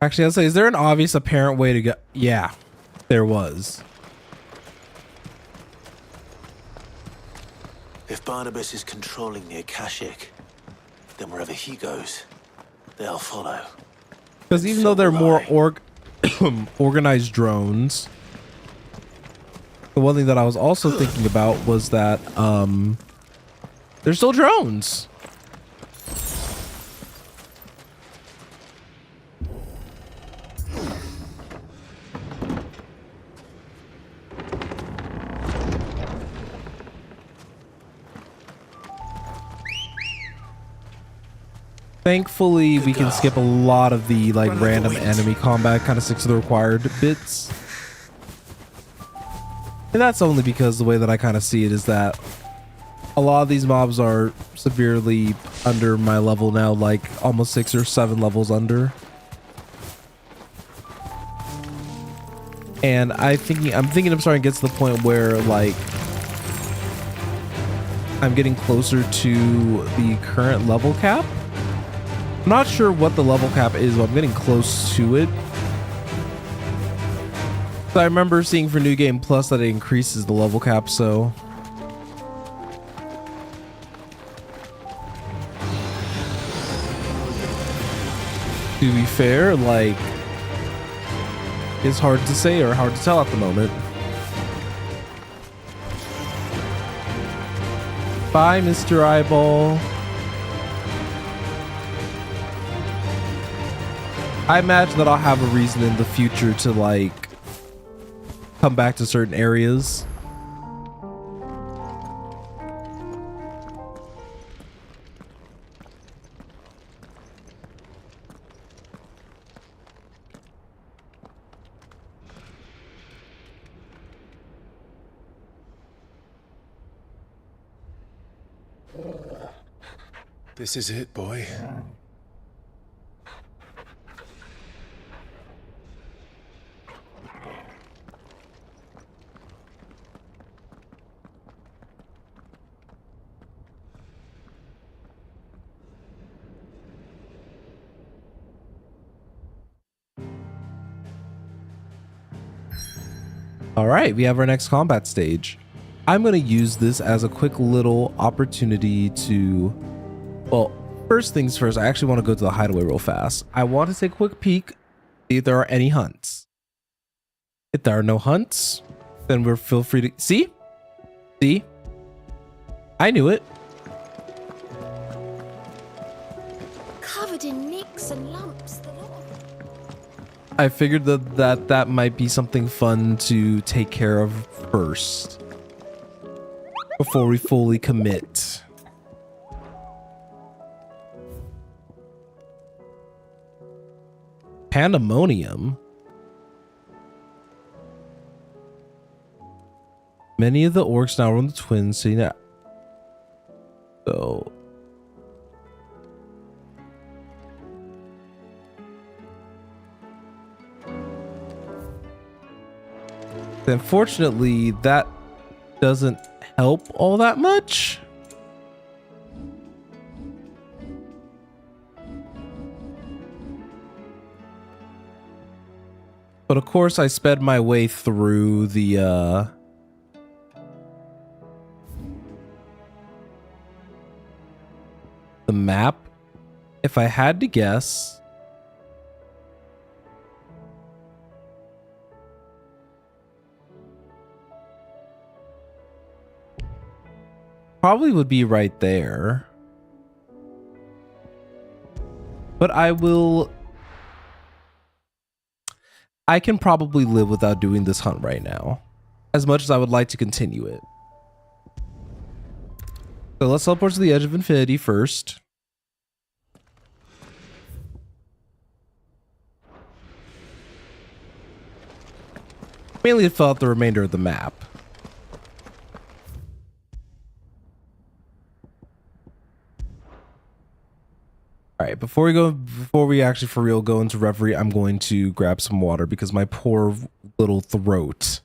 Actually, I'll say, is there an obvious apparent way to go? Yeah, there was. If Barnabas is controlling the Akashic, then wherever he goes, they'll follow. Because even though they're more organized drones, the one thing that I was also thinking about was that they're still drones. Thankfully, we can skip a lot of the like random enemy combat, kind of sticks to the required bits. And that's only because the way that I kind of see it is that a lot of these mobs are severely under my level now, like almost 6 or 7 levels under. And I'm thinking I'm starting to get to the point where like I'm getting closer to the current level cap. I'm not sure what the level cap is, but I'm getting close to it. So I remember seeing for New Game Plus that it increases the level cap, so to be fair, like, it's hard to say or hard to tell at the moment. Bye, Mr. Eyeball. I imagine that I'll have a reason in the future to like come back to certain areas. This is it, boy. All right, we have our next combat stage. I'm going to use this as a quick little opportunity to, well, first things first, I actually want to go to the hideaway real fast. I want to take a quick peek, see if there are any hunts. If there are no hunts, then we're feel free to see. I knew it. Covered in nicks and lumps. I figured that might be something fun to take care of first before we fully commit. Pandemonium. Many of the orcs now run the twins, so unfortunately, that doesn't help all that much. But of course, I sped my way through the map. If I had to guess, probably would be right there. But I can probably live without doing this hunt right now, as much as I would like to continue it. So let's teleport to the edge of infinity first. Mainly to fill out the remainder of the map. All right, before we actually for real go into reverie, I'm going to grab some water because my poor little throat.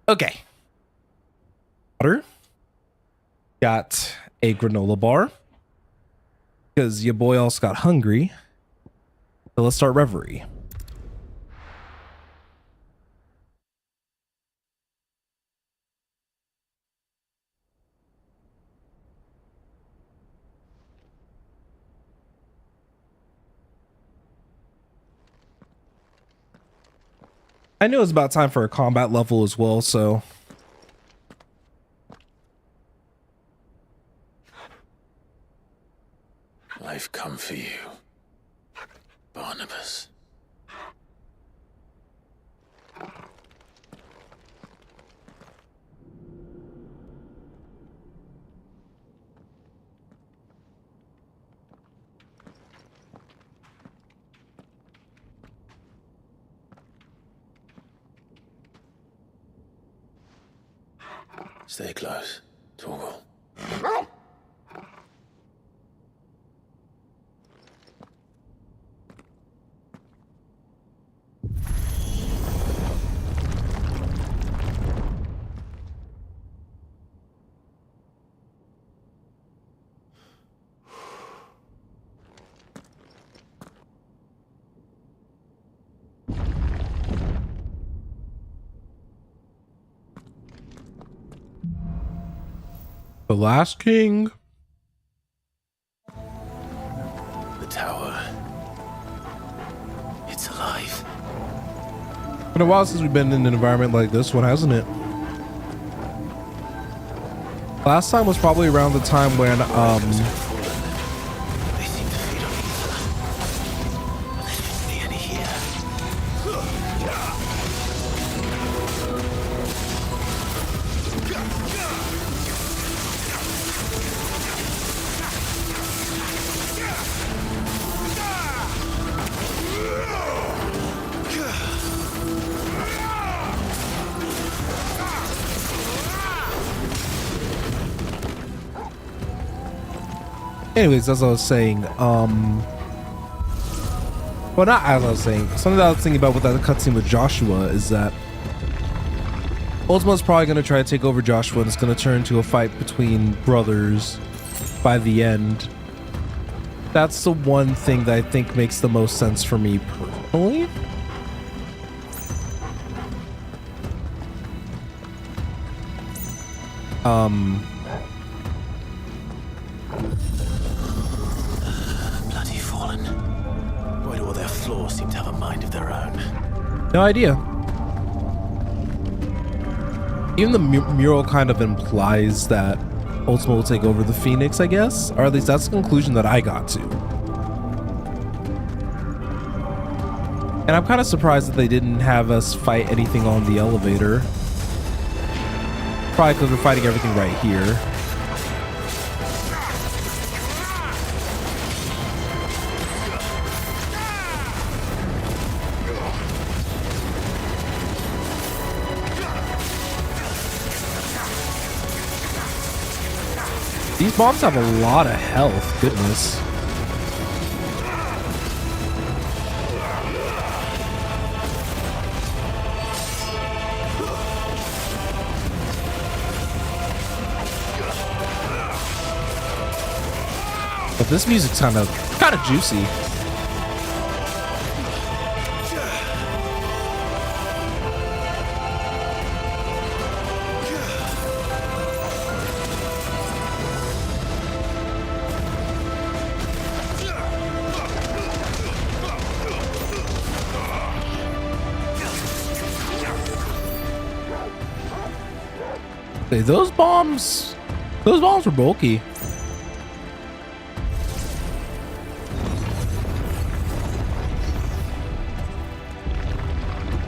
Okay. Water. Got a granola bar. Because your boy also got hungry. So let's start reverie. I knew it was about time for a combat level as well, so I've come for you, Barnabas. Stay close, Torgal. The last king. The tower. It's alive. Been a while since we've been in an environment like this one, hasn't it? Last time was probably around the time when They seem to feed on ether. But they didn't see any here. anyways, as I was saying, well, not as I was saying, something that I was thinking about with that cutscene with Joshua is that Ultima's probably going to try to take over Joshua, and it's going to turn into a fight between brothers by the end. That's the one thing that I think makes the most sense for me personally. Bloody fallen. Why do all their floors seem to have a mind of their own? No idea. Even the mural kind of implies that Ultima will take over the Phoenix, I guess, or at least that's the conclusion that I got to. And I'm kind of surprised that they didn't have us fight anything on the elevator. Probably because we're fighting everything right here. These bombs have a lot of health, goodness. But this music's kind of juicy. Hey, those bombs were bulky.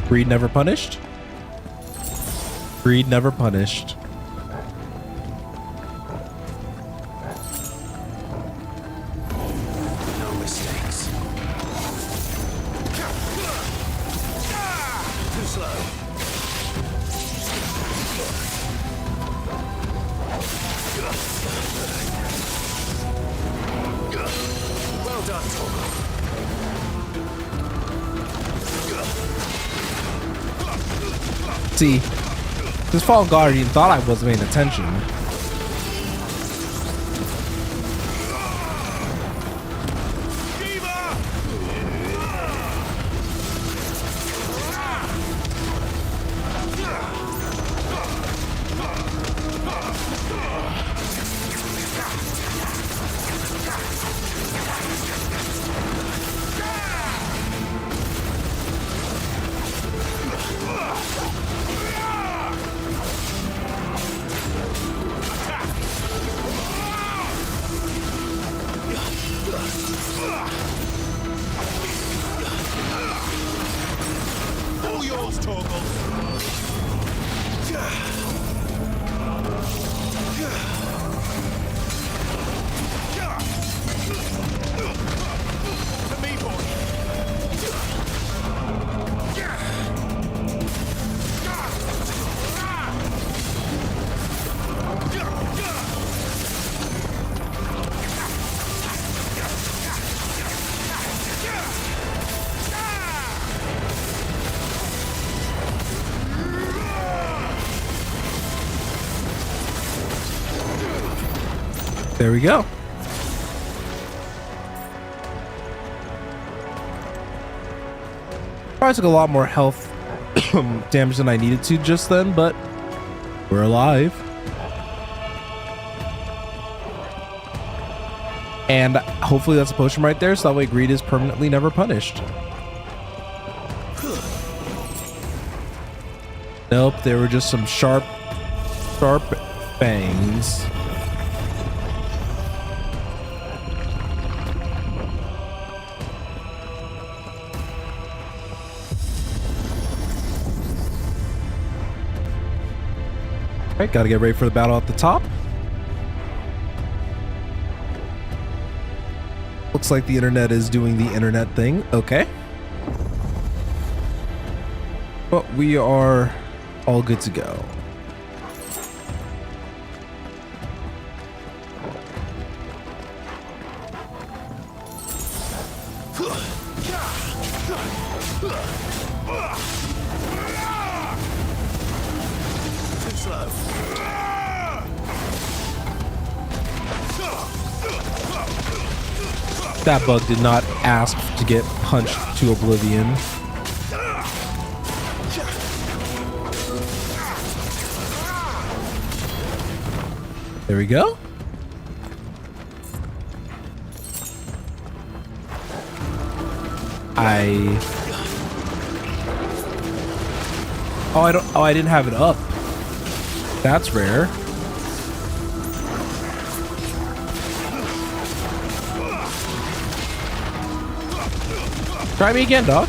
Greed never punished. Greed never punished. No mistakes. Too slow. Well done, Torgal. See, this fallen guardian thought I wasn't paying attention. All yours, Torgal. To me, boy. There we go. Probably took a lot more health damage than I needed to just then, but we're alive. And hopefully that's a potion right there, so that way greed is permanently never punished. Nope, there were just some sharp fangs. All right, gotta get ready for the battle at the top. Looks like the internet is doing the internet thing. Okay. But we are all good to go. That bug did not ask to get punched to oblivion. There we go. I didn't have it up. That's rare. Try me again, dog.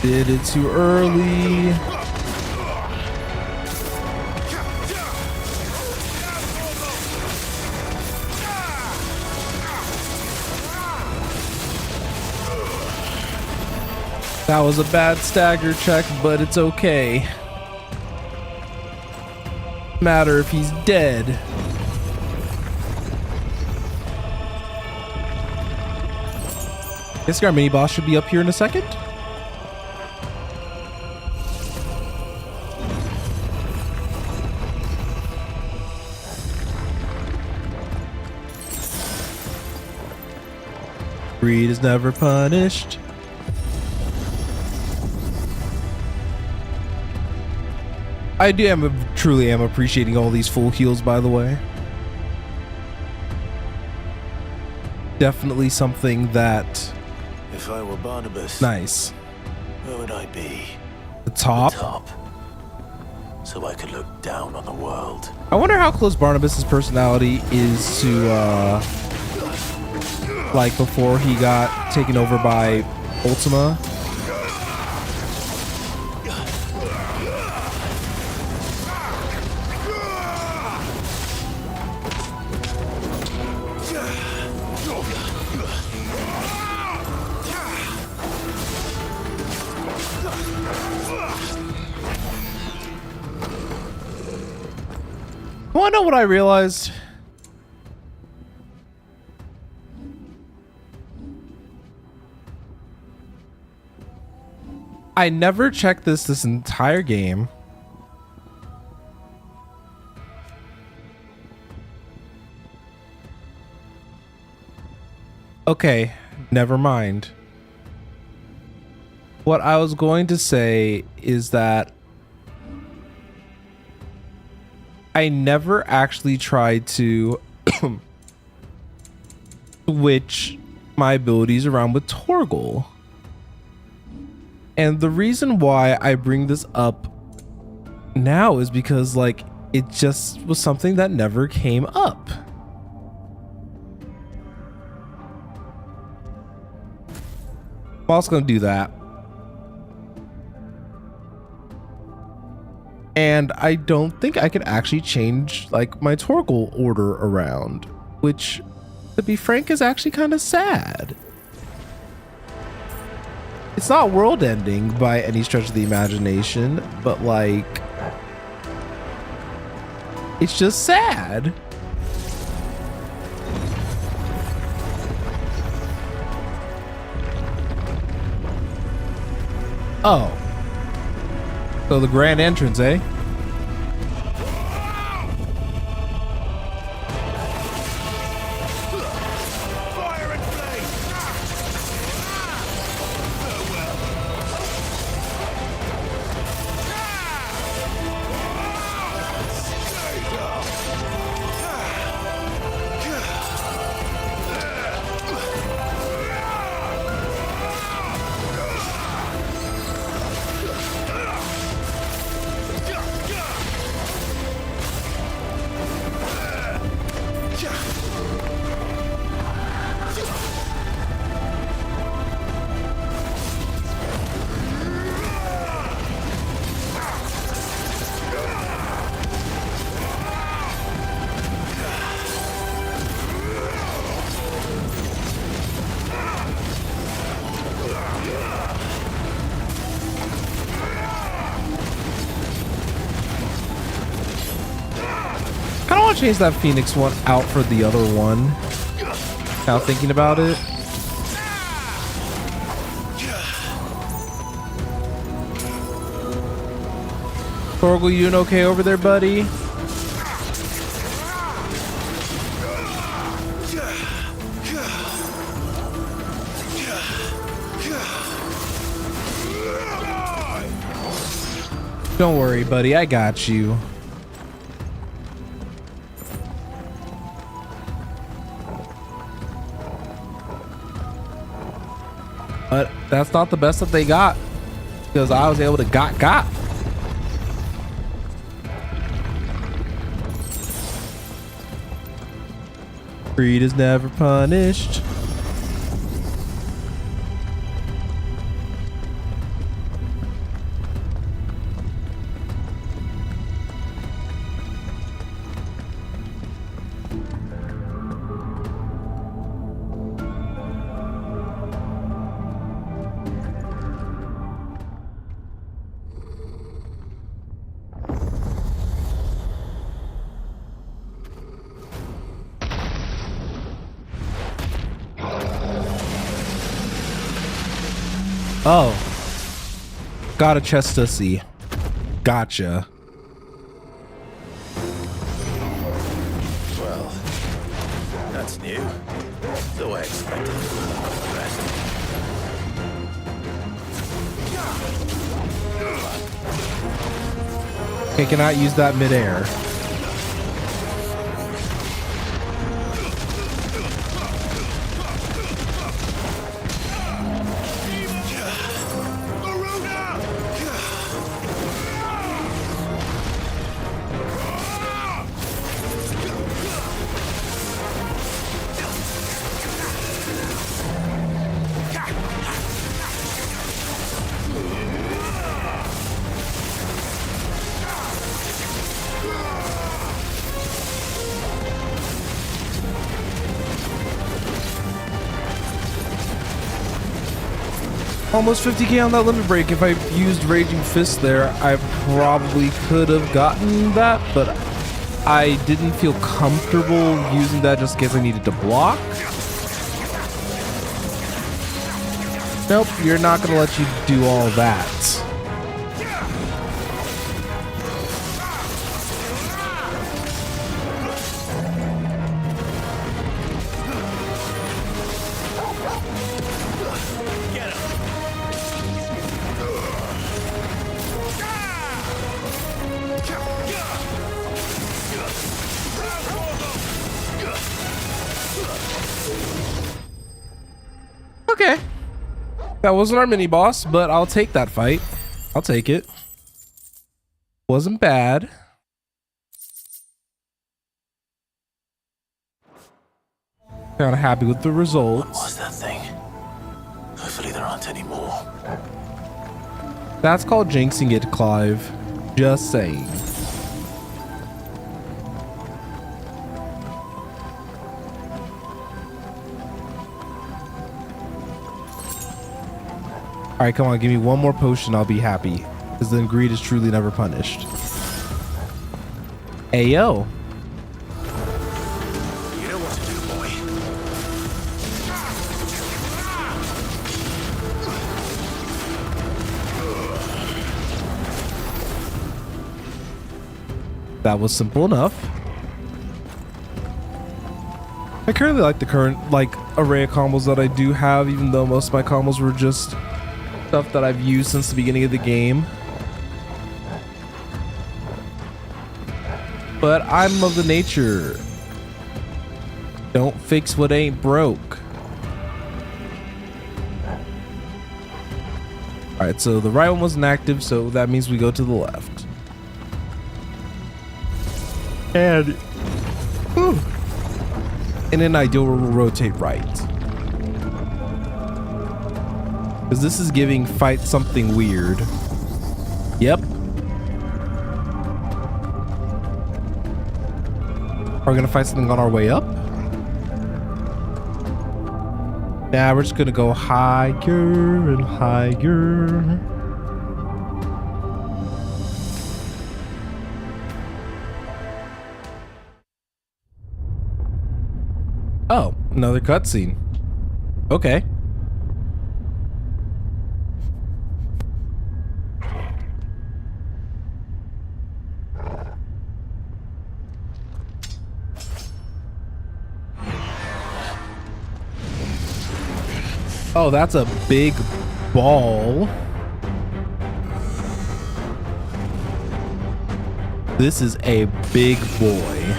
Did it too early. That was a bad stagger check, but it's okay. Matter if he's dead. Guess our mini boss should be up here in a second. Greed is never punished. Truly am appreciating all these full heals, by the way. Definitely something that... If I were Barnabas... Nice. Where would I be? The top? The top. So I could look down on the world. I wonder how close Barnabas's personality is to, like before he got taken over by Ultima. Want to know what I realized? I never checked this entire game. Okay, never mind. What I was going to say is that I never actually tried to switch my abilities around with Torgal. And the reason why I bring this up now is because like it just was something that never came up. I'm also gonna do that. And I don't think I could actually change like my Torgal order around, which to be frank is actually kind of sad. It's not world ending by any stretch of the imagination, but like it's just sad. Oh. So the grand entrance, eh? Change that Phoenix one out for the other one. Now thinking about it. Torgal, you doing okay over there, buddy? Don't worry, buddy. I got you. But that's not the best that they got, because I was able to got. Greed is never punished. Oh, got a chest to see. Gotcha. Well, that's new. So I expected the rest. Okay, cannot use that midair. Almost 50k on that limit break. If I used Raging Fist there, I probably could have gotten that, but I didn't feel comfortable using that just in case I needed to block. Nope, you're not gonna let you do all that. That wasn't our mini boss, but I'll take that fight. I'll take it. Wasn't bad. Kind of happy with the results. What was that thing? Hopefully there aren't any more. That's called jinxing it, Clive. Just saying. All right, come on, give me one more potion. I'll be happy. Because then greed is truly never punished. Ayo. You know what to do, boy. That was simple enough. I currently like the current array of combos that I do have, even though most of my combos were just stuff that I've used since the beginning of the game. But I'm of the nature, don't fix what ain't broke. All right, so the right one wasn't active, so that means we go to the left. And in an ideal, we'll rotate right. Because this is giving fight something weird. Yep. Are we gonna fight something on our way up? Nah, we're just gonna go higher and higher. Oh, another cutscene. Okay. Oh, that's a big ball. This is a big boy.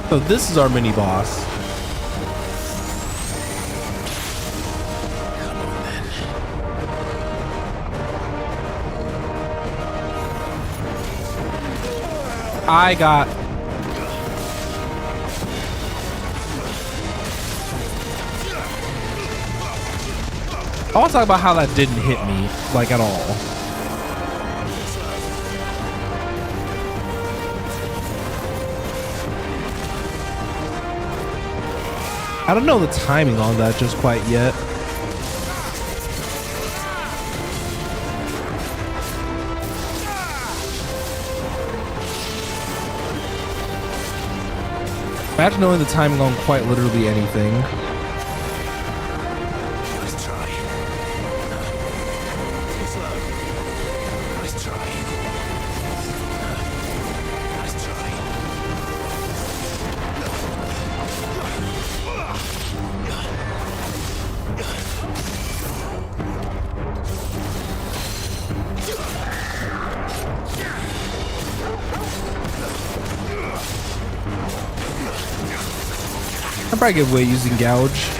So this is our mini boss. Come on then. I got... I want to talk about how that didn't hit me, like, at all. I don't know the timing on that just quite yet. Imagine knowing the timing on quite literally anything. Nice try. Too slow. Nice try. Nice try. I'll probably get away using gouge.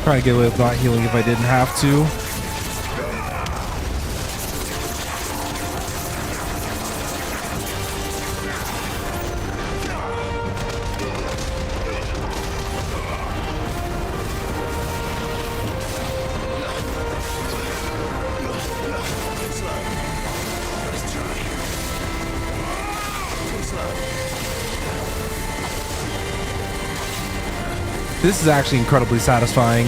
Try to get away with not healing if I didn't have to. This is actually incredibly satisfying.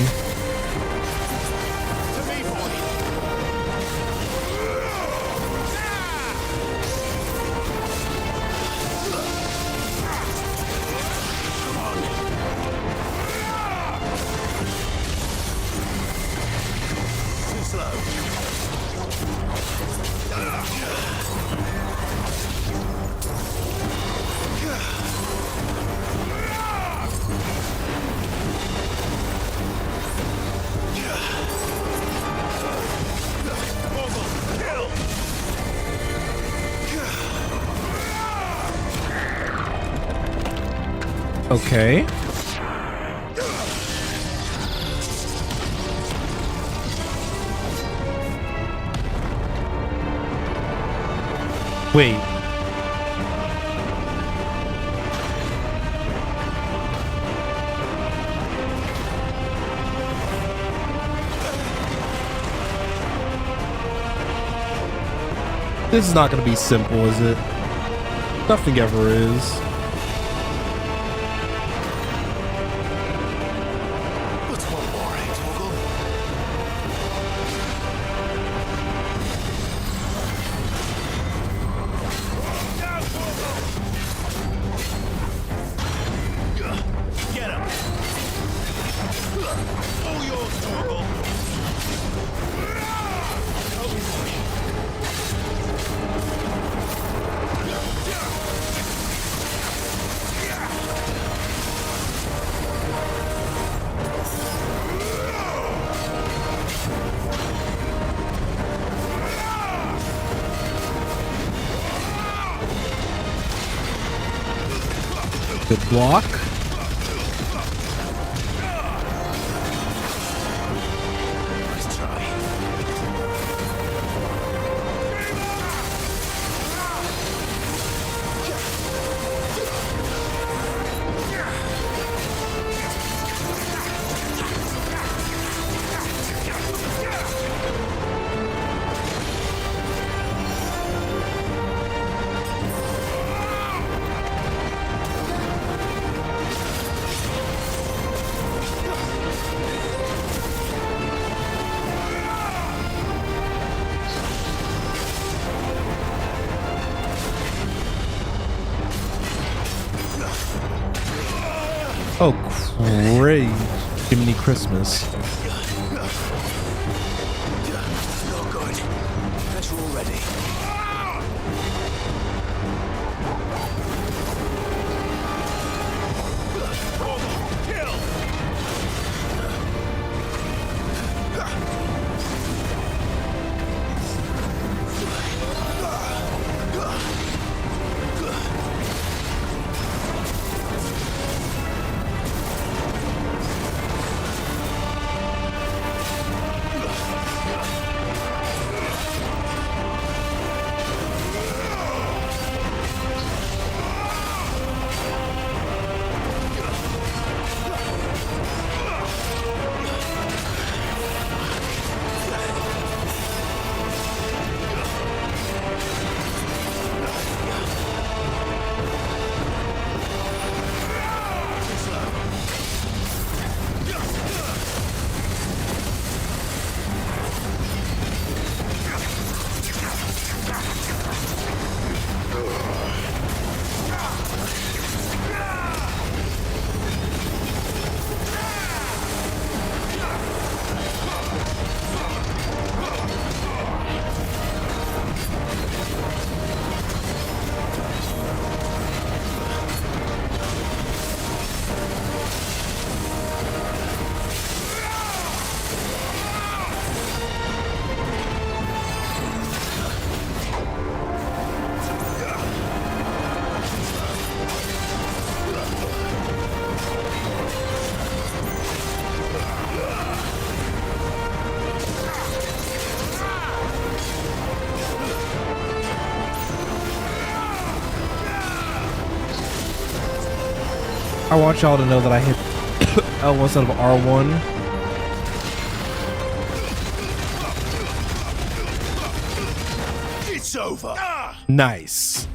Okay. Wait. This is not going to be simple, is it? Nothing ever is. Good block. Nice try. Oh, great. Jiminy Christmas. No good. Petrol ready. I want y'all to know that I hit L1 instead of R1. It's over. Nice.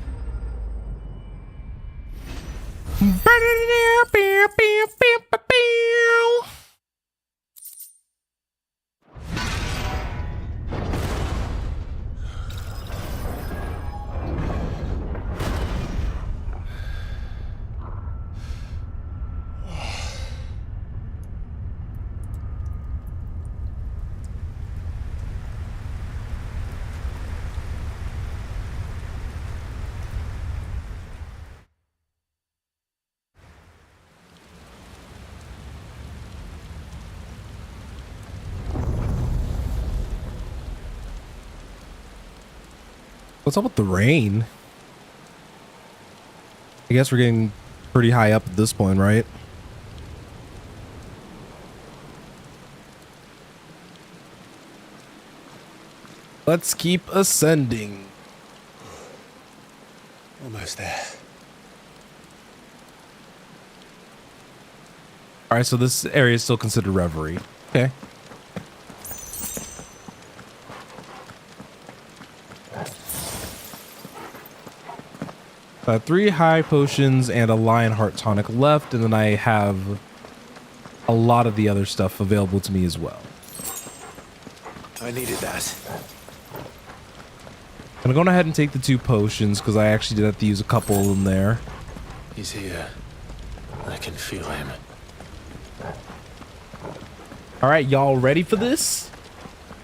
What's up with the rain? I guess we're getting pretty high up at this point, right? Let's keep ascending. Almost there. All right, so this area is still considered Reverie. Okay. Three high potions and a Lionheart tonic left, and then I have a lot of the other stuff available to me as well. I needed that. I'm gonna go ahead and take the 2 potions because I actually did have to use a couple of them there. He's here. I can feel him. All right, y'all ready for this?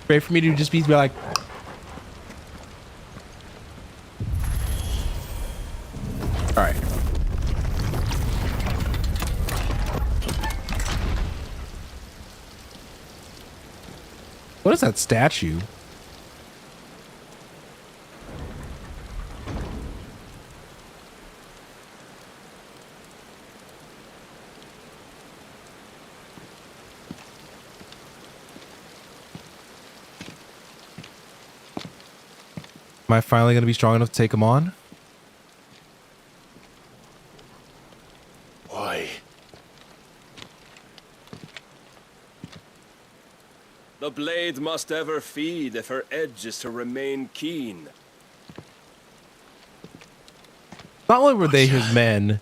Ready for me to just be like... All right. What is that statue? Am I finally going to be strong enough to take him on? Why? The blade must ever feed if her edge is to remain keen. Not only were they his men,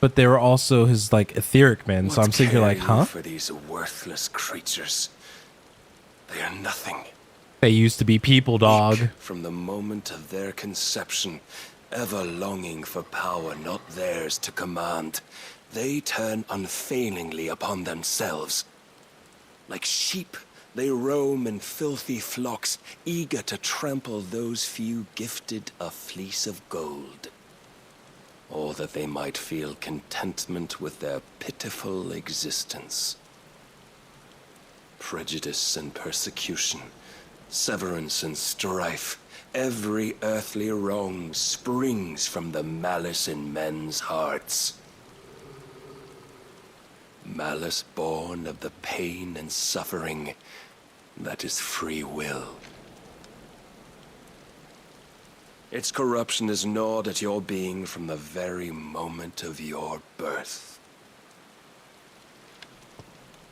but they were also his like etheric men. So I'm sitting here like, huh? For these worthless creatures, they are nothing. They used to be people, dog. From the moment of their conception, ever longing for power not theirs to command, they turn unfailingly upon themselves. Like sheep, they roam in filthy flocks, eager to trample those few gifted a fleece of gold. Or that they might feel contentment with their pitiful existence. Prejudice and persecution, severance and strife, every earthly wrong springs from the malice in men's hearts. Malice born of the pain and suffering that is free will. Its corruption is gnawed at your being from the very moment of your birth.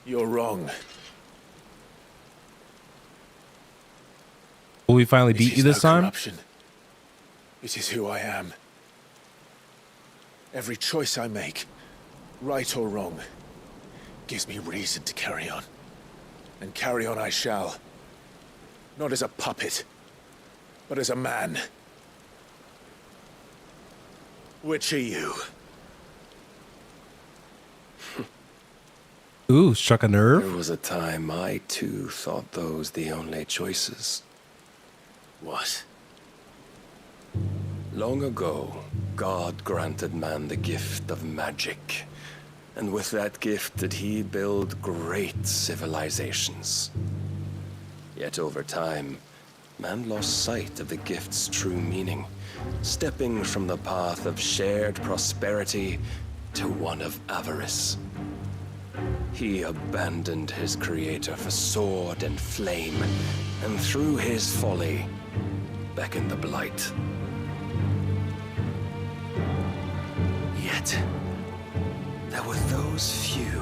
You're wrong. Will we finally beat you this time? Corruption. It is who I am. Every choice I make, right or wrong, gives me reason to carry on. And carry on I shall. Not as a puppet, but as a man. Which are you? Ooh, struck a nerve. There was a time I too thought those the only choices. What? Long ago, God granted man the gift of magic. And with that gift did he build great civilizations. Yet over time, man lost sight of the gift's true meaning, stepping from the path of shared prosperity to one of avarice. He abandoned his creator for sword and flame, and through his folly, beckoned the blight. Yet, there were those few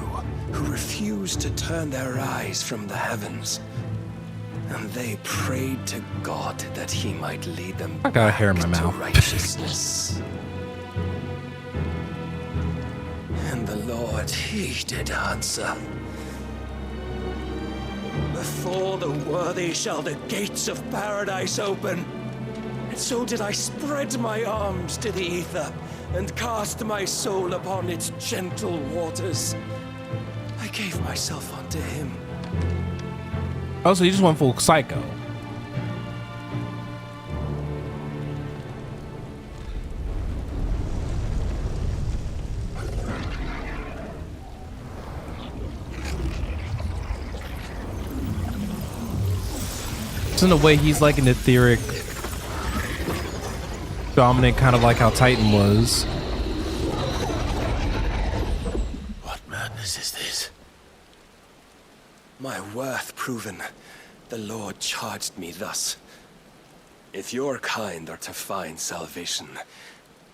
who refused to turn their eyes from the heavens. And they prayed to God that he might lead them I got hair in my to mouth. righteousness. And the Lord, he did answer. Before the worthy shall the gates of paradise open. And so did I spread my arms to the ether and cast my soul upon its gentle waters. I gave myself unto him. Oh, so you just went full psycho. So in a way, he's like an etheric dominant, kind of like how Titan was. What madness is this? My worth proven, the Lord charged me thus. If your kind are to find salvation,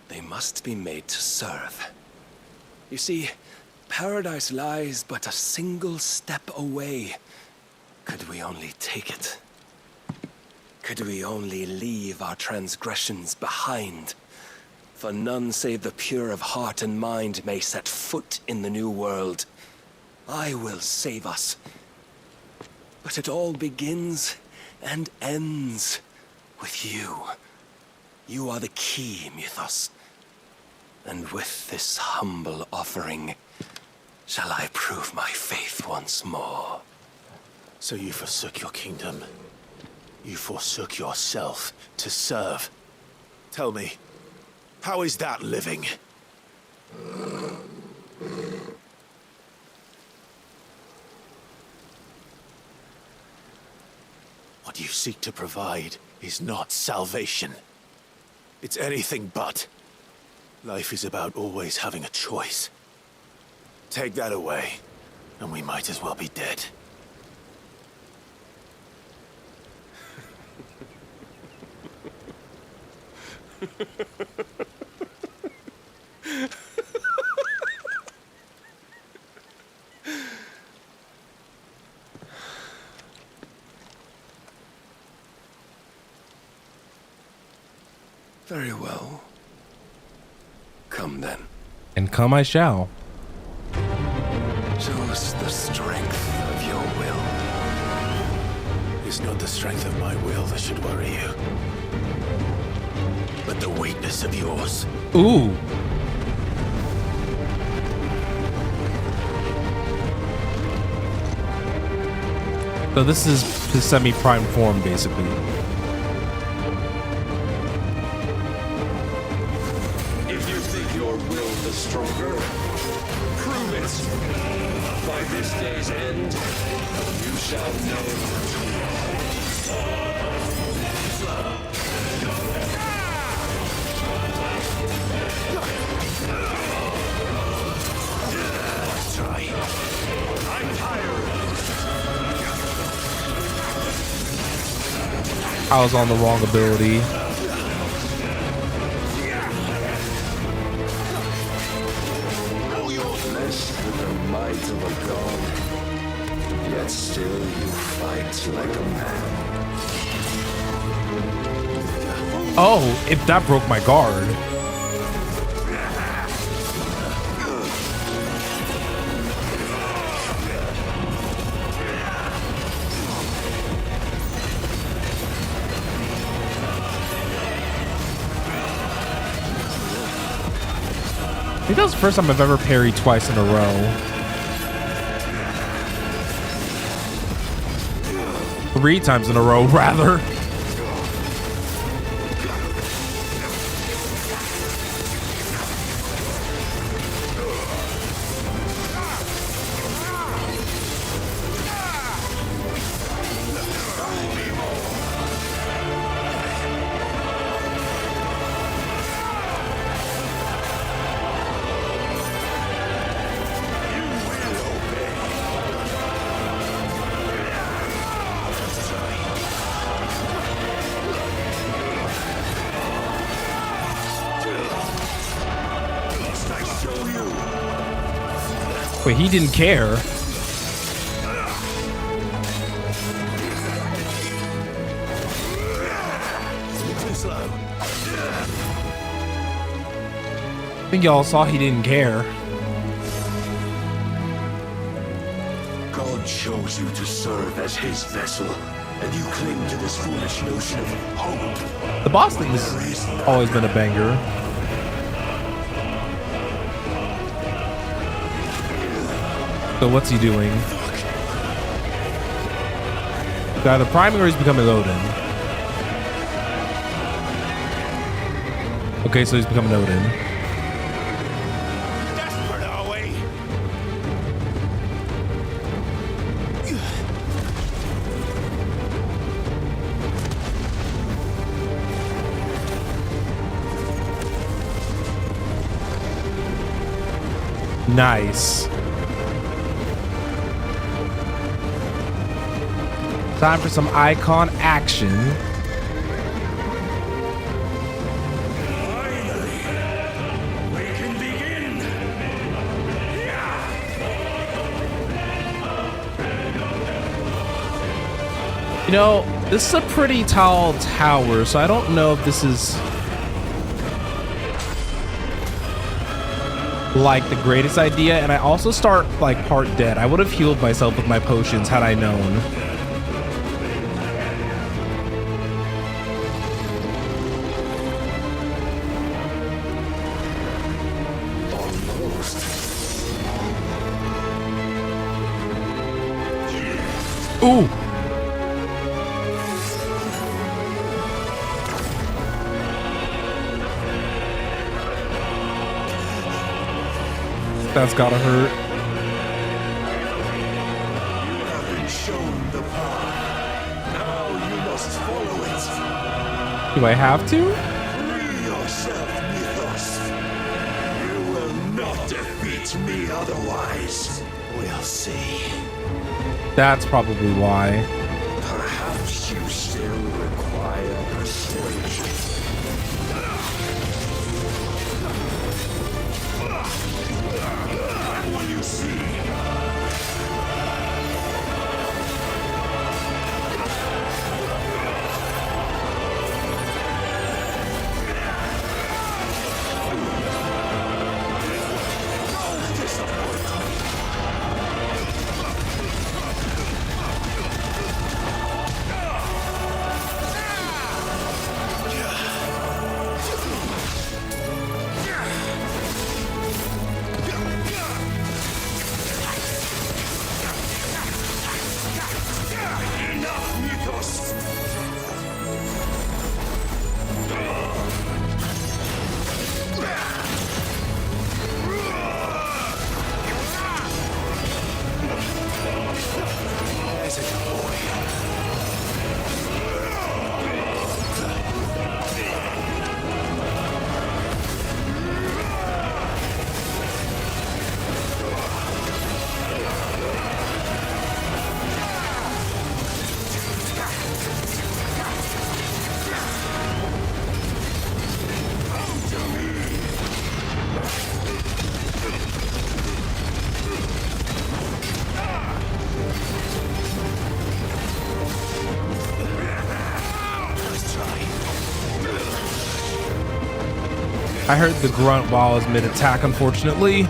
they must be made to serve. You see, paradise lies but a single step away. Could we only take it? Could we only leave our transgressions behind? For none save the pure of heart and mind may set foot in the new world. I will save us. But it all begins and ends with you. You are the key, Mythos. And with this humble offering, shall I prove my faith once more. So you forsook your kingdom. You forsook yourself to serve. Tell me, how is that living? What you seek to provide is not salvation. It's anything but. Life is about always having a choice. Take that away, and we might as well be dead. Very well. Come then. And come I shall. Show us the strength of your will. It's not the strength of my will that should worry you, but the weakness of yours. Ooh. So this is his semi-prime form, basically. If you think your will the stronger, prove it. By this day's end, you shall know. Try. I'm tired. I was on the wrong ability. Blessed with the might of a god, yet still you fight like a man. Oh, if that broke my guard. I think that was the first time I've ever parried twice in a row. 3 times in a row, rather. Wait, he didn't care. I think y'all saw he didn't care. God chose you to serve as his vessel, and you cling to this foolish notion of hope. The boss thing has always been a banger. So what's he doing? Either priming or he's becoming Odin. Okay, so he's becoming Odin. Desperate, are we? Nice. Time for some icon action. Finally, we can begin. You know, this is a pretty tall tower, so I don't know if this is like the greatest idea. And I also start like part dead. I would have healed myself with my potions had I known. Ooh. That's gotta hurt. You have been shown the path. Now you must follow it. Do I have to? Free yourself, Mythos. You will not defeat me otherwise. We'll see. That's probably why. Perhaps you still require persuasion. What do you see? I heard the grunt while I was mid-attack, unfortunately.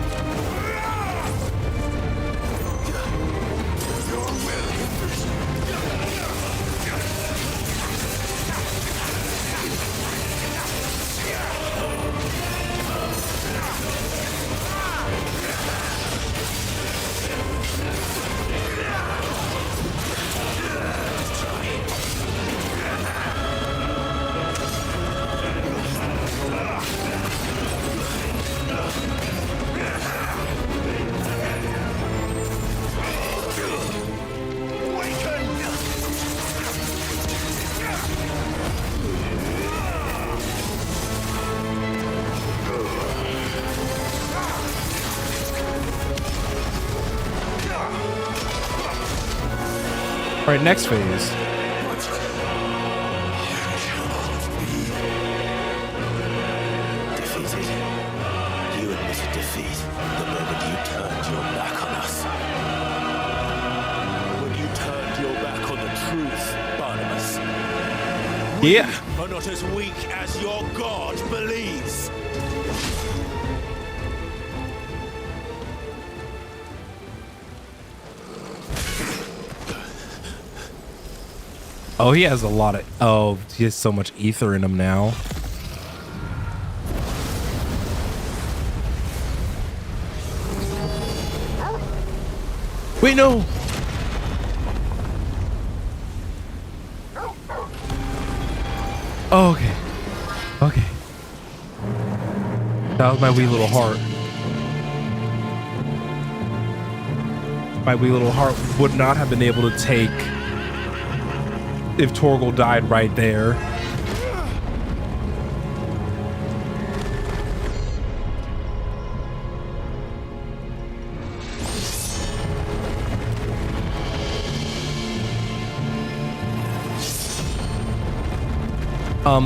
All right, next phase. Defeated. You admitted defeat the moment you turned your back on We Yeah. are not as weak as your god believes. Oh, he has a lot of... Oh, he has so much ether in him now. Wait, no! Oh, okay. Okay. That was my wee little heart. My wee little heart would not have been able to take if Torgal died right there.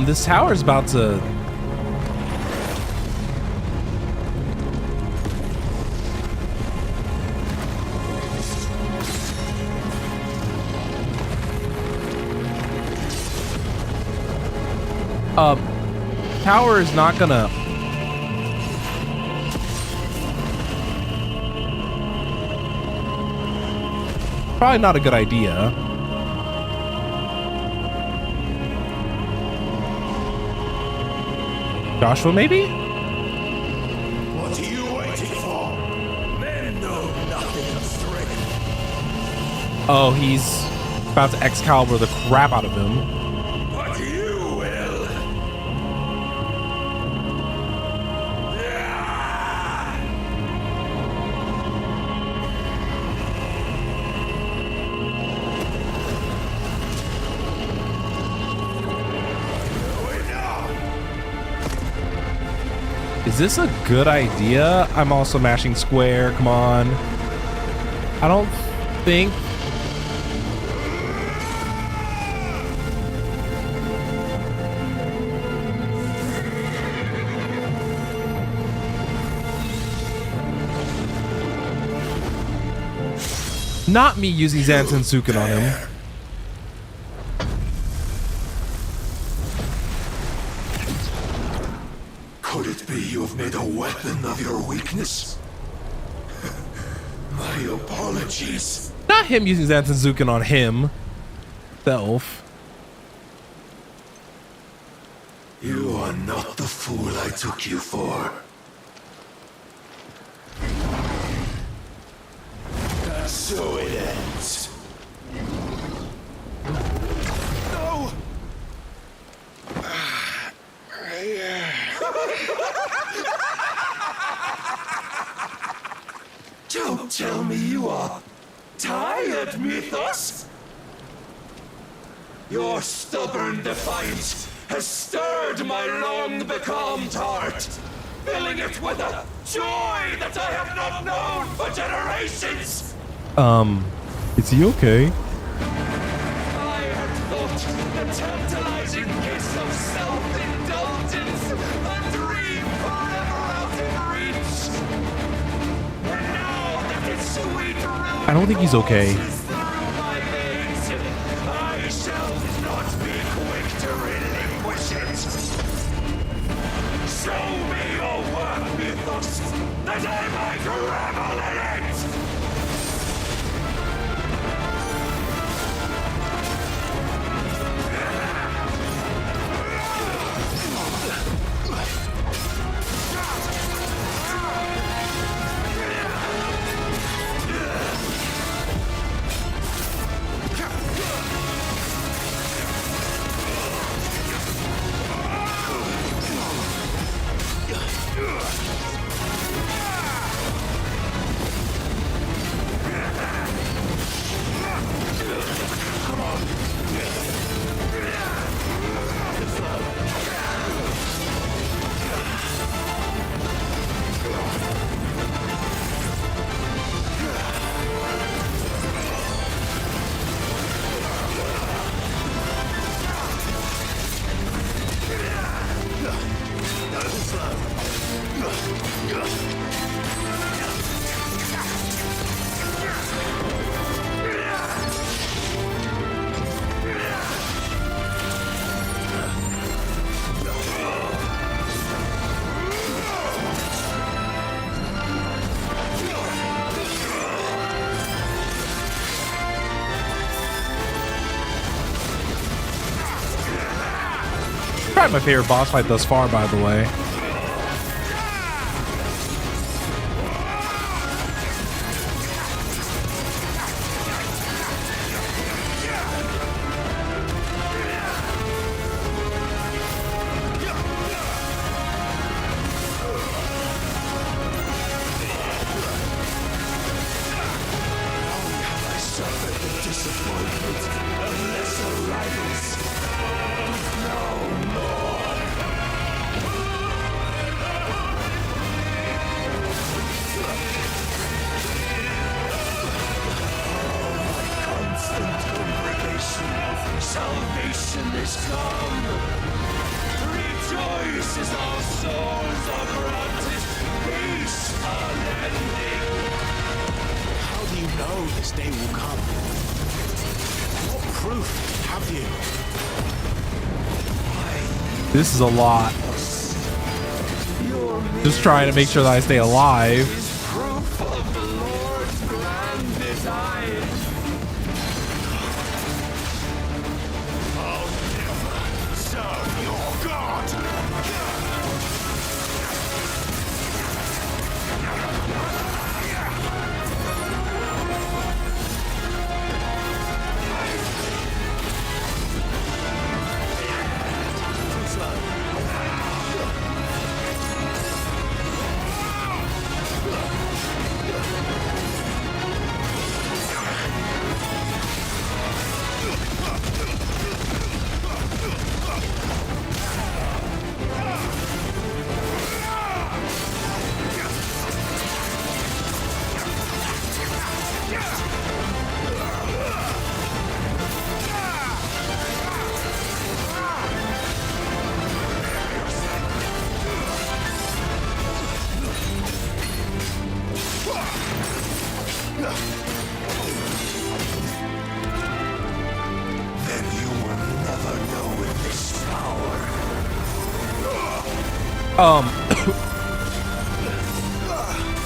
This tower is about to... Tower is not gonna... Probably not a good idea. Joshua, maybe? What are you waiting for? Men know nothing of strength. Oh, he's about to Excalibur the crap out of him. But you will. Is this a good idea? I'm also mashing square. Come on. I don't think... Not me using Zantetsuken on him. Could it be you have made a weapon of your weakness? My apologies. Not him using Zantetsuken on him. Self. You are not the fool I took you for. And so it ends. No! Don't tell me you are tired, Mythos! Your stubborn defiance has stirred my long-becalmed heart, filling it with a joy that I have not known for generations! Is he okay? I had thought the tantalizing kiss of self-indulgence a dream forever out in reach. And now that its sweet I don't think he's okay. I shall not be quick to relinquish it. Show me your work, Mythos, that I might revel in it! Probably my favorite boss fight thus far, by the way. Salvation is come. Rejoice as our souls are granted peace unending. How do you know this day will come? What proof have you? This is a lot. Just trying to make sure that I stay alive. Proof of the Lord's grand design. I'll never serve your God. Then you will never know this power.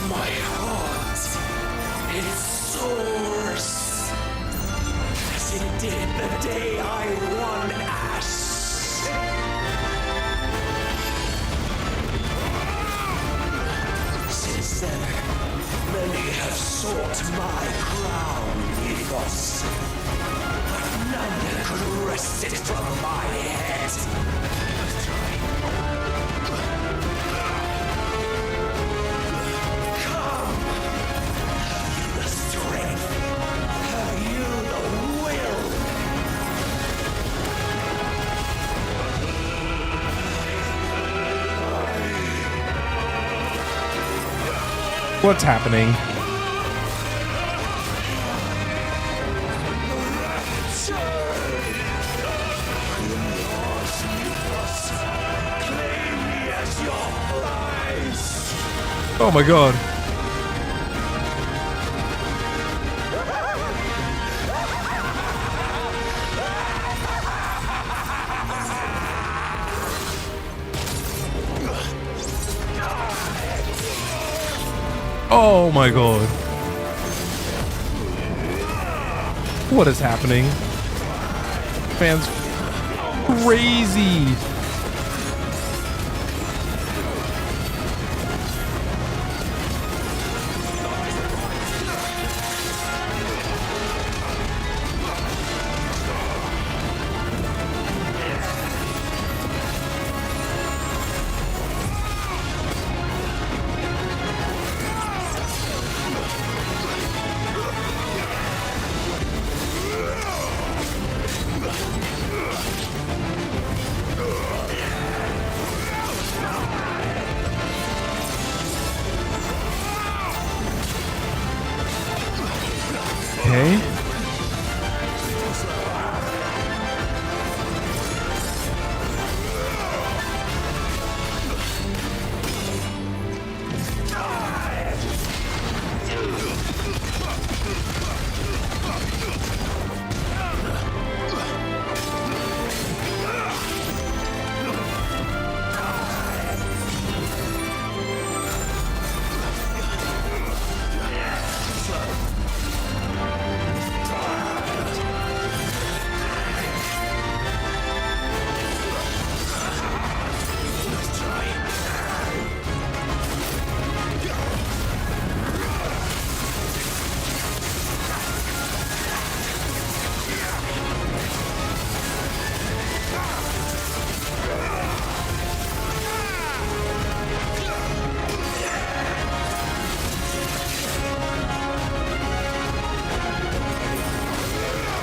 My heart, it soars as it did the day I won Ash. Since then, many have sought my crown, Ethos, but none could wrest it from my head. Come, have you the strength? Have you the will? What's happening? Oh my god. Oh my god. What is happening? Fans crazy.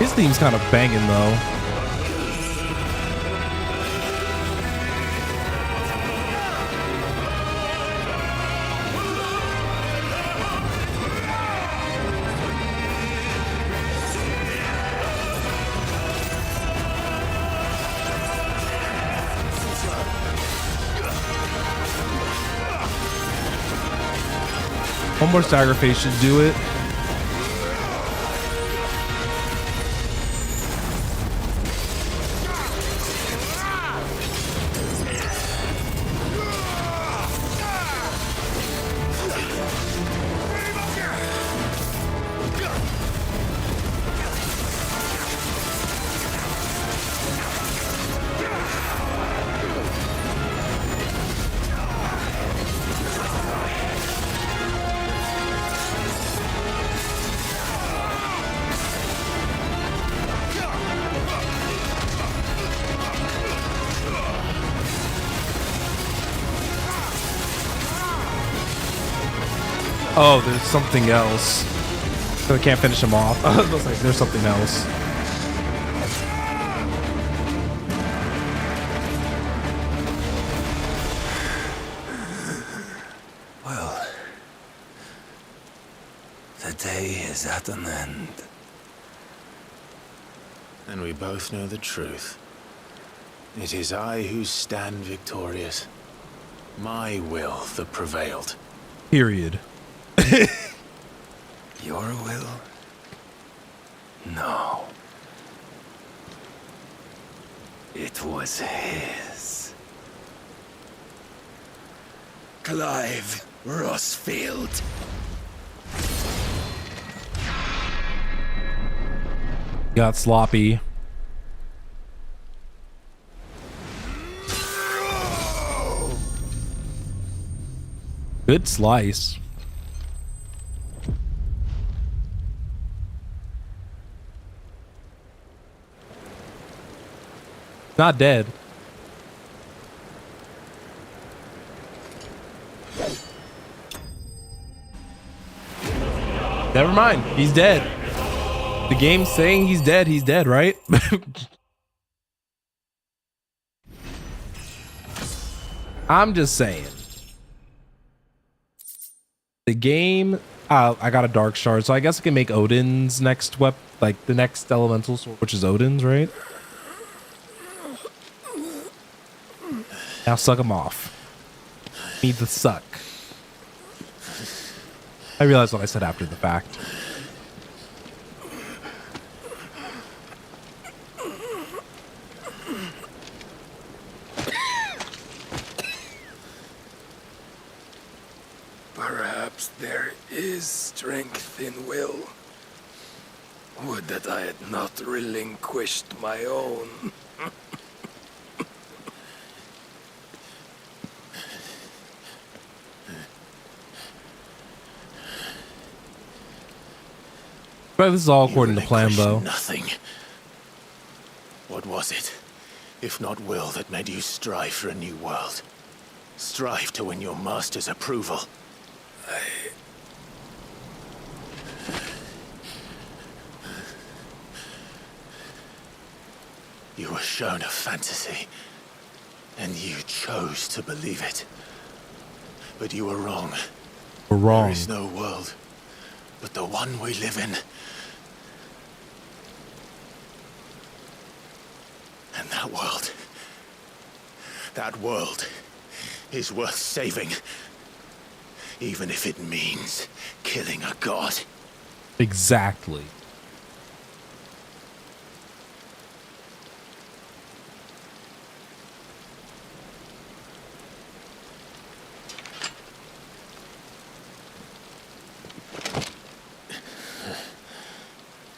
His theme's kind of banging though. One more stagger phase should do it. Oh, there's something else. So I can't finish him off. I was like, there's something else. Well, the day is at an end. And we both know the truth. It is I who stand victorious. My will that prevailed. Period. Your will? No. It was his. Clive Rossfield. Got sloppy. Good slice. Not dead. Never mind. He's dead. The game's saying he's dead. He's dead, right? I'm just saying. The game, I got a dark shard, so I guess I can make Odin's next weapon, like the next elemental sword, which is Odin's, right? Now suck him off. Need the suck. I realized what I said after the fact. Perhaps there is strength in will. Would that I had not relinquished my own. But this is all according to plan, though. Nothing. What was it, if not will, that made you strive for a new world? Strive to win your master's approval. You were shown a fantasy, and you chose to believe it. But you were wrong. We're wrong. There is no world but the one we live in. And that world is worth saving. Even if it means killing a god. Exactly.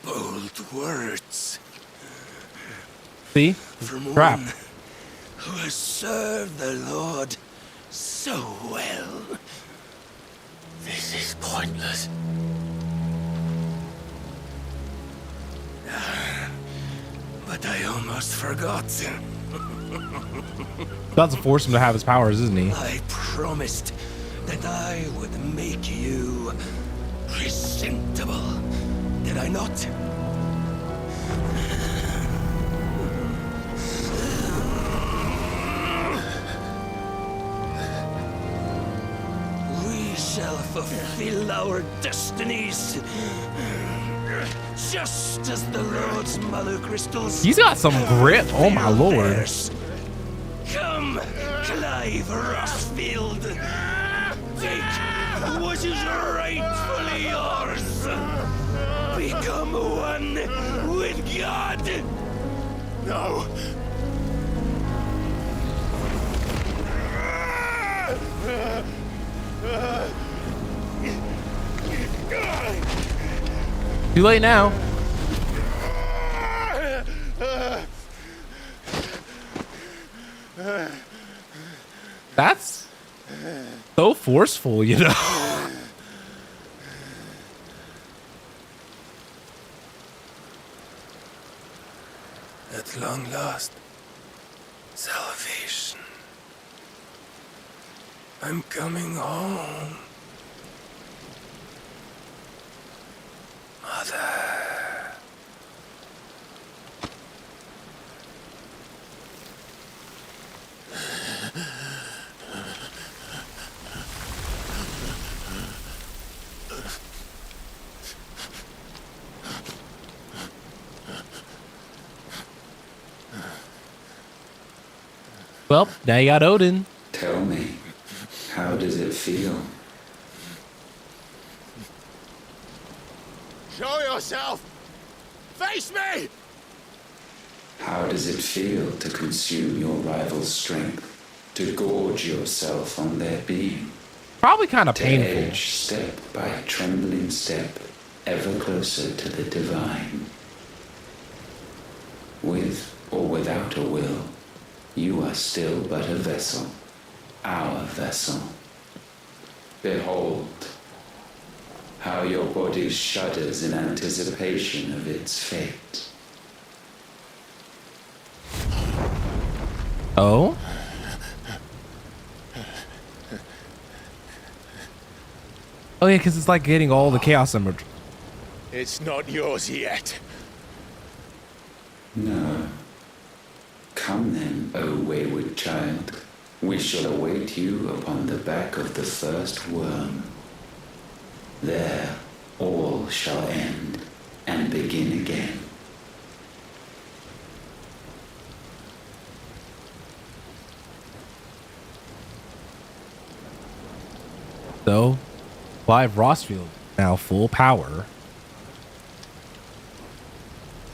Bold words. See? From Crap. one who has served the Lord so well. This is pointless. But I almost forgot. That's to force him to have his powers, isn't he? I promised that I would make you presentable. Did I not? shall fulfill our destinies. Just as the Lord's Mother Crystals. He's got some grip. Oh my lord. Theirs. Come, Clive Rossfield. Take what is rightfully yours. Become one with God. No. Too late now. That's so forceful, you know. At long last, salvation. I'm coming home. Mother. Well, now you got Odin. Tell me, how does it feel? Show yourself! Face me! How does it feel to consume your rival's strength? To gorge yourself on their being? Probably kind of to painful. Edge step by trembling step, ever closer to the divine. With or without a will, you are still but a vessel, our vessel. Behold, how your body shudders in anticipation of its fate. Oh? Oh yeah, because it's like getting all the Chaos Emerald. It's not yours yet. No. Come then, O wayward child. We shall await you upon the back of the first worm. There, all shall end and begin again. So, Clive Rossfield now full power.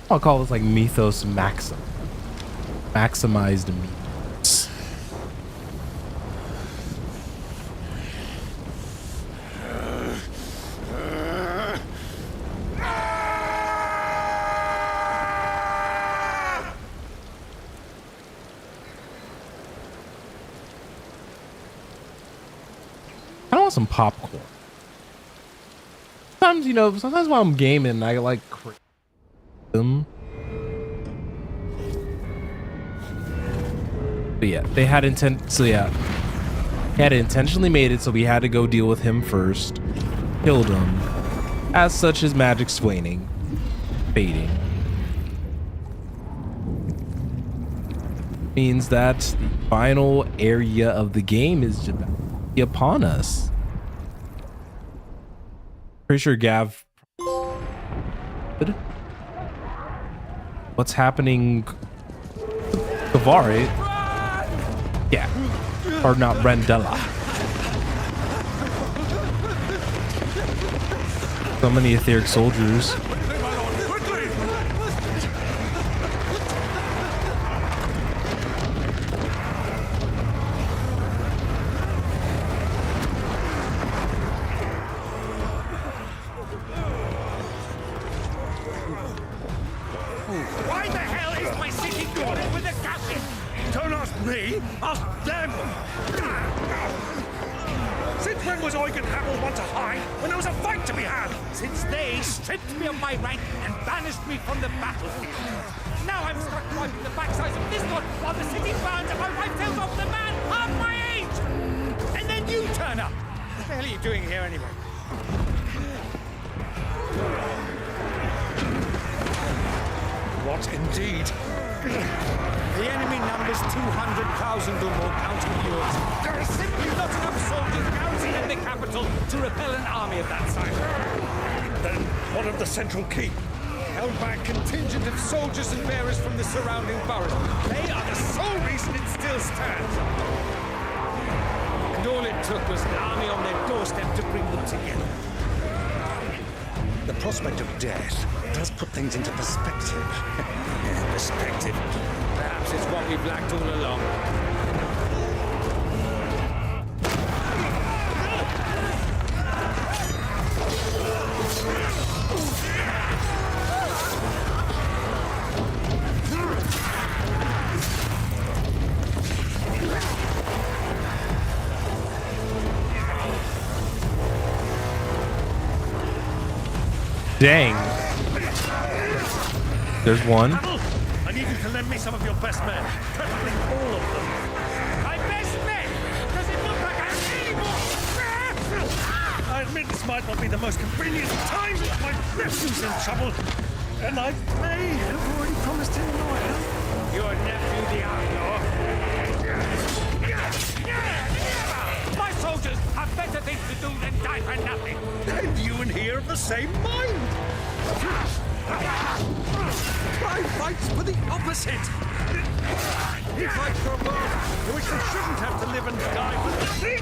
I'll call this like Mythos Maxim. Maximized Mythos. I want some popcorn. Sometimes, you know, sometimes while I'm gaming, I like them. But yeah, they had intent. So yeah, he had intentionally made it so we had to go deal with him first. Killed him. As such, his magic's waning, fading. Means that the final area of the game is just upon us. Pretty sure Gav. What's happening? Kavari? Yeah. Or not Rendella. So many etheric soldiers. Why the hell is my city guarded with the captain? Don't ask me, ask them! Since when was Eugen Hamel one to hide when there was a fight to be had? Since they stripped me of my rank and banished me from the battlefield. Now I'm stuck wiping the backsides of this one while the city burns and my wife tells off the man half my age! And then you turn up! What the hell are you doing here anyway? What indeed? The enemy numbers 200,000 or more, counting yours. There are simply not enough soldiers garrisoned in the capital capital to repel an army of that size. Then what of the central keep? Held by a contingent of soldiers and bearers from the surrounding boroughs. They are the sole reason it still stands. And all it took was an army on their doorstep to bring them together. The prospect of death does put things into perspective. Perspective. Perhaps it's what we've lacked all along. Dang. There's one. I need you to lend me some of your best men. Preferably all of them. My best men! Does it look like I'm any more? I admit this might not be the most convenient time, but my nephew's in trouble. And I may have already promised him loyal. Your nephew, the outlaw? My soldiers have better things to do than die for nothing. And you and he are of the same mind. Try fights for the opposite. He fights for a world in which they shouldn't have to live and die for nothing.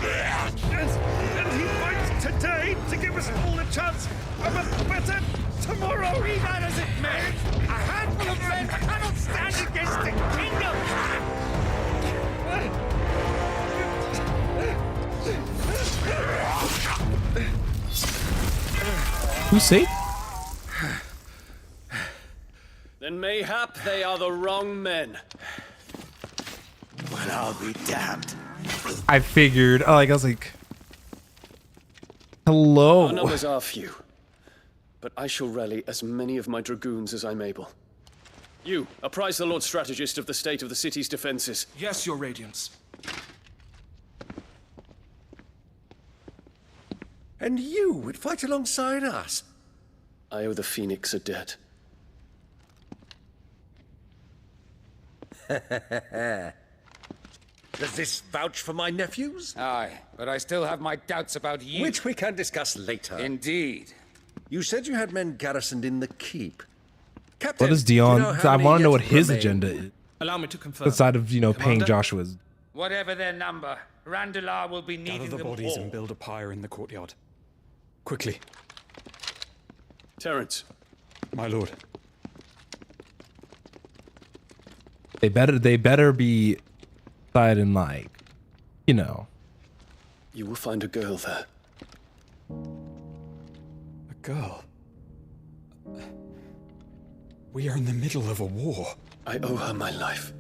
And he fights today to give us all a chance of a better tomorrow. Be that as it may, a handful of men cannot stand against the kingdom. Who's safe? Then mayhap they are the wrong men. Well, I'll be damned. I figured. Oh, like I was like, hello. Our numbers are few, but I shall rally as many of my dragoons as I'm able. You, apprise the Lord Strategist of the state of the city's defenses. Yes, Your Radiance. And you would fight alongside us? I owe the Phoenix a debt. Does this vouch for my nephews? Aye, but I still have my doubts about you. Which we can discuss later. Indeed. You said you had men garrisoned in the keep. Captain, What is Dion? do you know how I many want to know yet what his remain? agenda is. Allow me to confirm. Aside of, you know, paying Commander? Joshua's. Whatever their number, Randalar will be needing Gather the them bodies all. and build a pyre in the courtyard. Quickly. Terence. My lord. They better be side and like, you know. You will find a girl there. A girl? We are in the middle of a war. I owe her my life,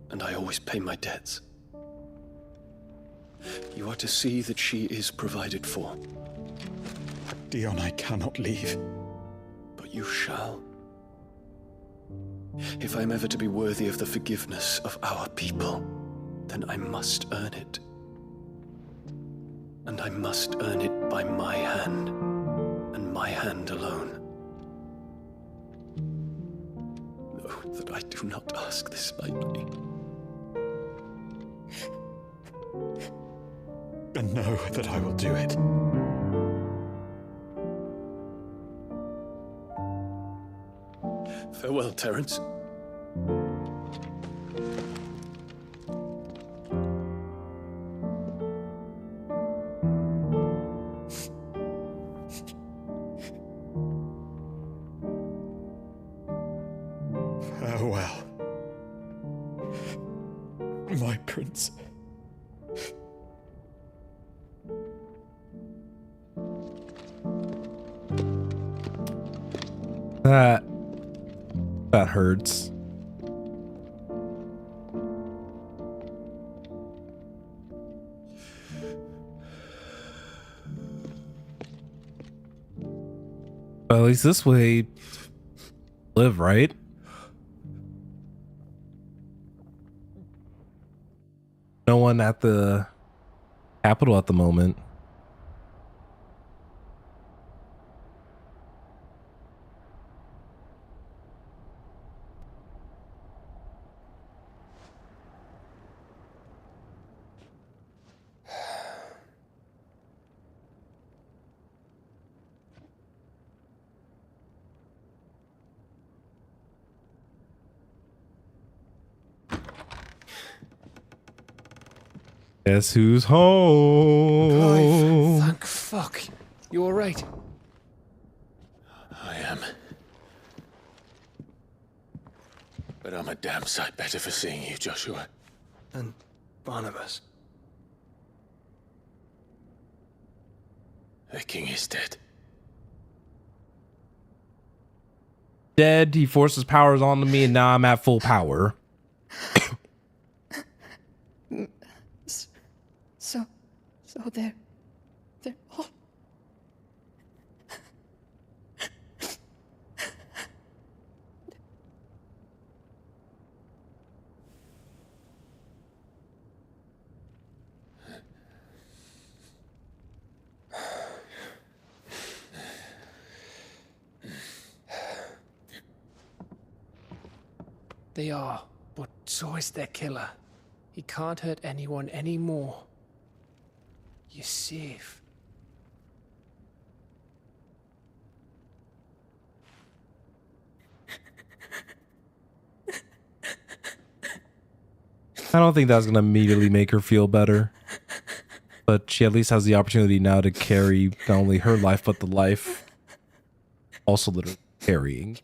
and I always pay my debts. You are to see that she is provided for. Dion, I cannot leave. But you shall. If I'm ever to be worthy of the forgiveness of our people, then I must earn it. And I must earn it by my hand, and my hand alone. Know that I do not ask this lightly. And know that I will do it. Farewell, Terence. Farewell. My prince. That hurts. But at least this way, live, right? No one at the capital at the moment. Guess who's home? Thank fuck. You alright? I am. But I'm a damn sight better for seeing you, Joshua. And Barnabas. The king is dead. Dead. He forced his powers onto me, and now I'm at full power. So they're all... They are, but so is their killer. He can't hurt anyone anymore. You're safe. I don't think that's going to immediately make her feel better. But she at least has the opportunity now to carry not only her life, but the life also literally carrying.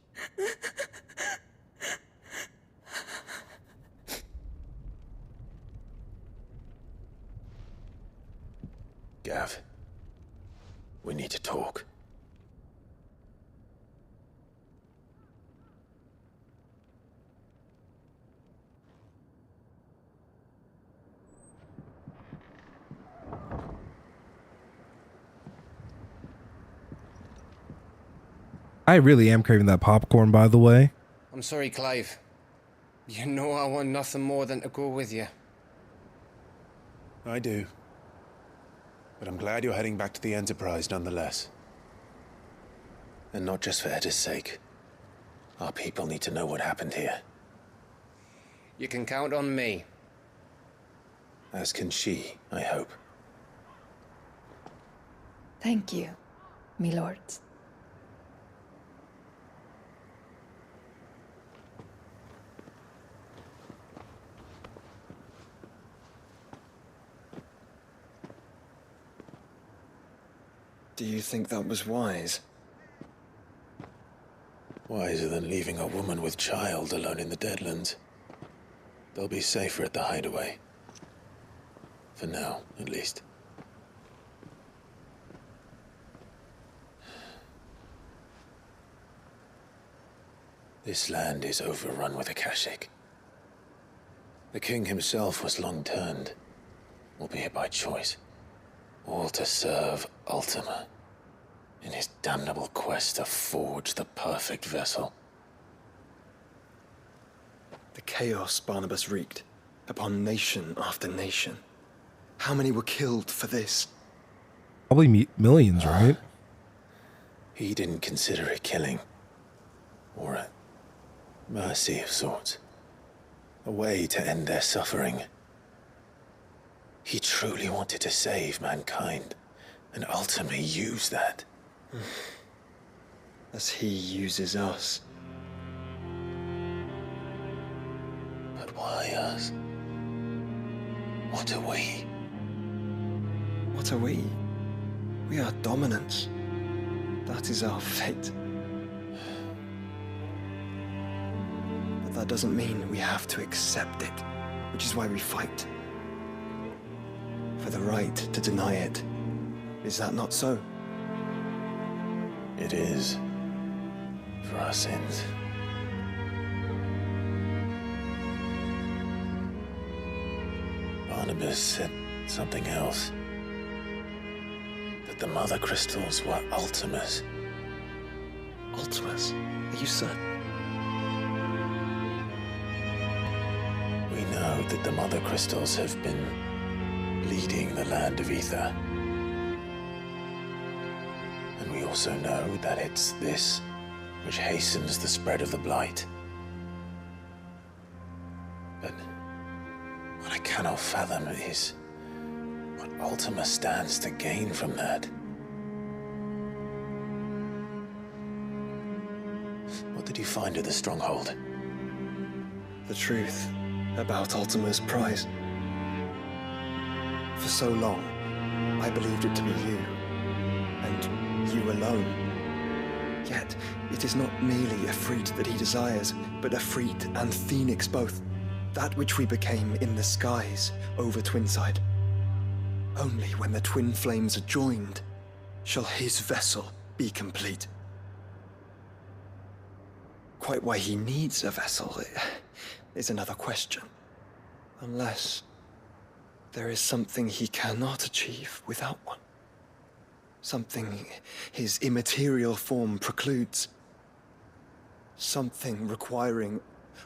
Gav, we need to talk. I really am craving that popcorn, by the way. I'm sorry, Clive. You know I want nothing more than to go with you. I do. But I'm glad you're heading back to the Enterprise nonetheless. And not just for Edda's sake. Our people need to know what happened here. You can count on me. As can she, I hope. Thank you, me lords. Do you think that was wise? Wiser than leaving a woman with child alone in the Deadlands. They'll be safer at the hideaway. For now, at least. This land is overrun with Akashic. The king himself was long turned, albeit by choice, all to serve Ultima, in his damnable quest to forge the perfect vessel. The chaos Barnabas wreaked upon nation after nation. How many were killed for this? Probably millions, right? He didn't consider it killing. Or a mercy of sorts. A way to end their suffering. He truly wanted to save mankind, and ultimately use that. As he uses us. But why us? What are we? What are we? We are dominance. That is our fate. But that doesn't mean we have to accept it, which is why we fight. For the right to deny it. Is that not so? It is. For our sins. Barnabas said something else. That the Mother Crystals were Ultimas. Ultimas? Are you certain? We know that the Mother Crystals have been leading the land of Ether. And we also know that it's this which hastens the spread of the Blight. But what I cannot fathom is what Ultima stands to gain from that. What did you find at the Stronghold? The truth about Ultima's prize. For so long, I believed it to be you, and you alone. Yet, it is not merely Ifrit that he desires, but Ifrit and Phoenix both. That which we became in the skies over Twinside. Only when the twin flames are joined shall his vessel be complete. Quite why he needs a vessel is another question. Unless there is something he cannot achieve without one. Something his immaterial form precludes. Something requiring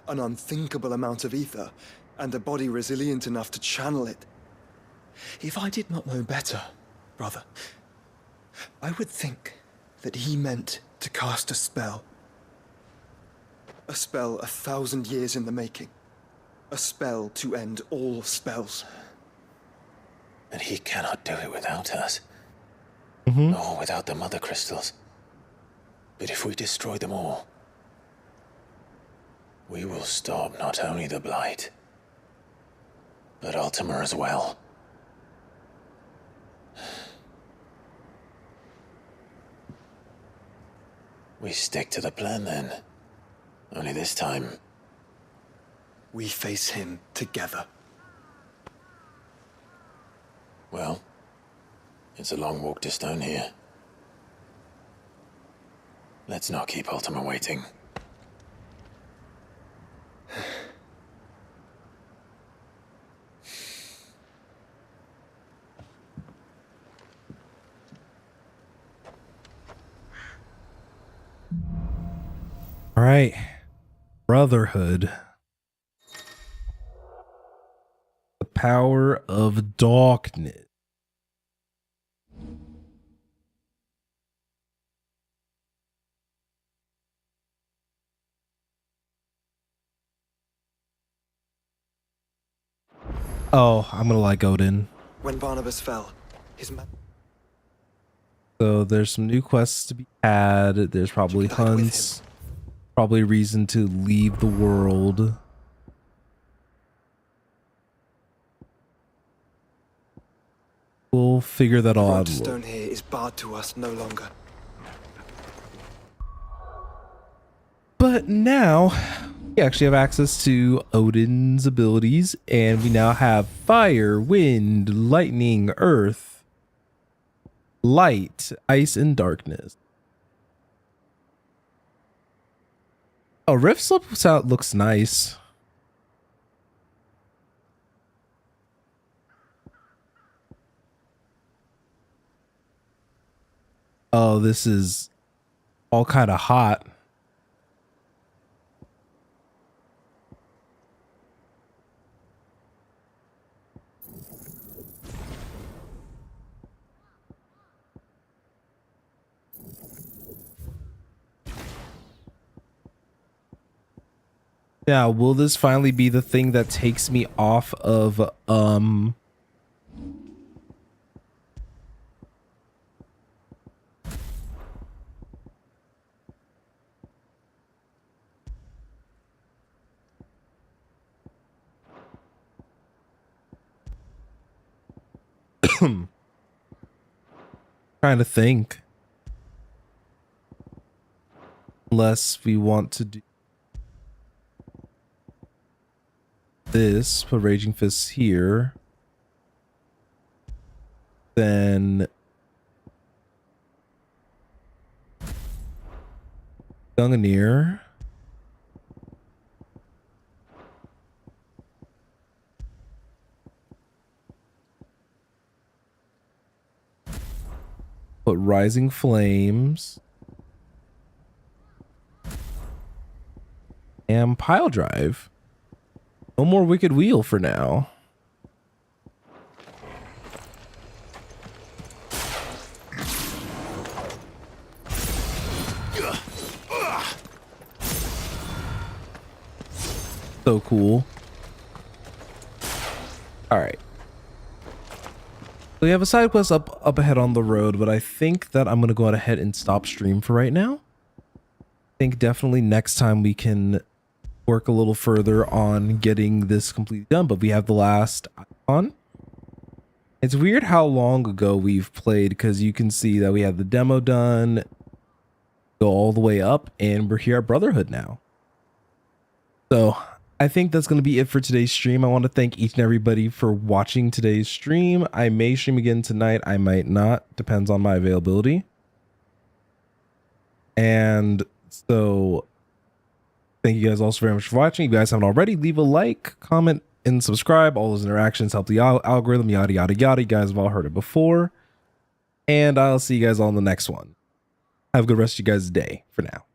an unthinkable amount of ether and a body resilient enough to channel it. If I did not know better, brother, I would think that he meant to cast a spell. A spell 1,000 years in the making. A spell to end all spells. And he cannot do it without us. Mm-hmm. Nor without the Mother Crystals. But if we destroy them all, we will stop not only the Blight, but Ultima as well. We stick to the plan then. Only this time, we face him together. Well, it's a long walk to Stone here. Let's not keep Ultima waiting. All right. Brotherhood. The power of darkness. Oh, I'm gonna like Odin. When Barnabas fell, his So there's some new quests to be had. There's probably hunts. Probably reason to leave the world. We'll figure that all out. The stone here is barred to us no longer. But now we actually have access to Odin's abilities, and we now have fire, wind, lightning, earth, light, ice, and darkness. Oh, Rift Slip looks nice. Oh, this is all kind of hot. Now, will this finally be the thing that takes me off of trying to think. Unless we want to do this, put Raging Fists here. Then Gunganir. Put Rising Flames. And Pile Drive. No more Wicked Wheel for now. So cool. All right. We have a side quest up ahead on the road, but I think that I'm going to go ahead and stop stream for right now. I think definitely next time we can work a little further on getting this completely done, but we have the last icon It's weird how long ago we've played, because you can see that we have the demo done, go all the way up, and we're here at Brotherhood now. So I think that's going to be it for today's stream. I want to thank each and everybody for watching today's stream. I may stream again tonight. I might not. Depends on my availability. And so thank you guys also very much for watching. If you guys haven't already, leave a like, comment, and subscribe. All those interactions help the algorithm, yada, yada, yada. You guys have all heard it before. And I'll see you guys all in the next one. Have a good rest of you guys' day for now.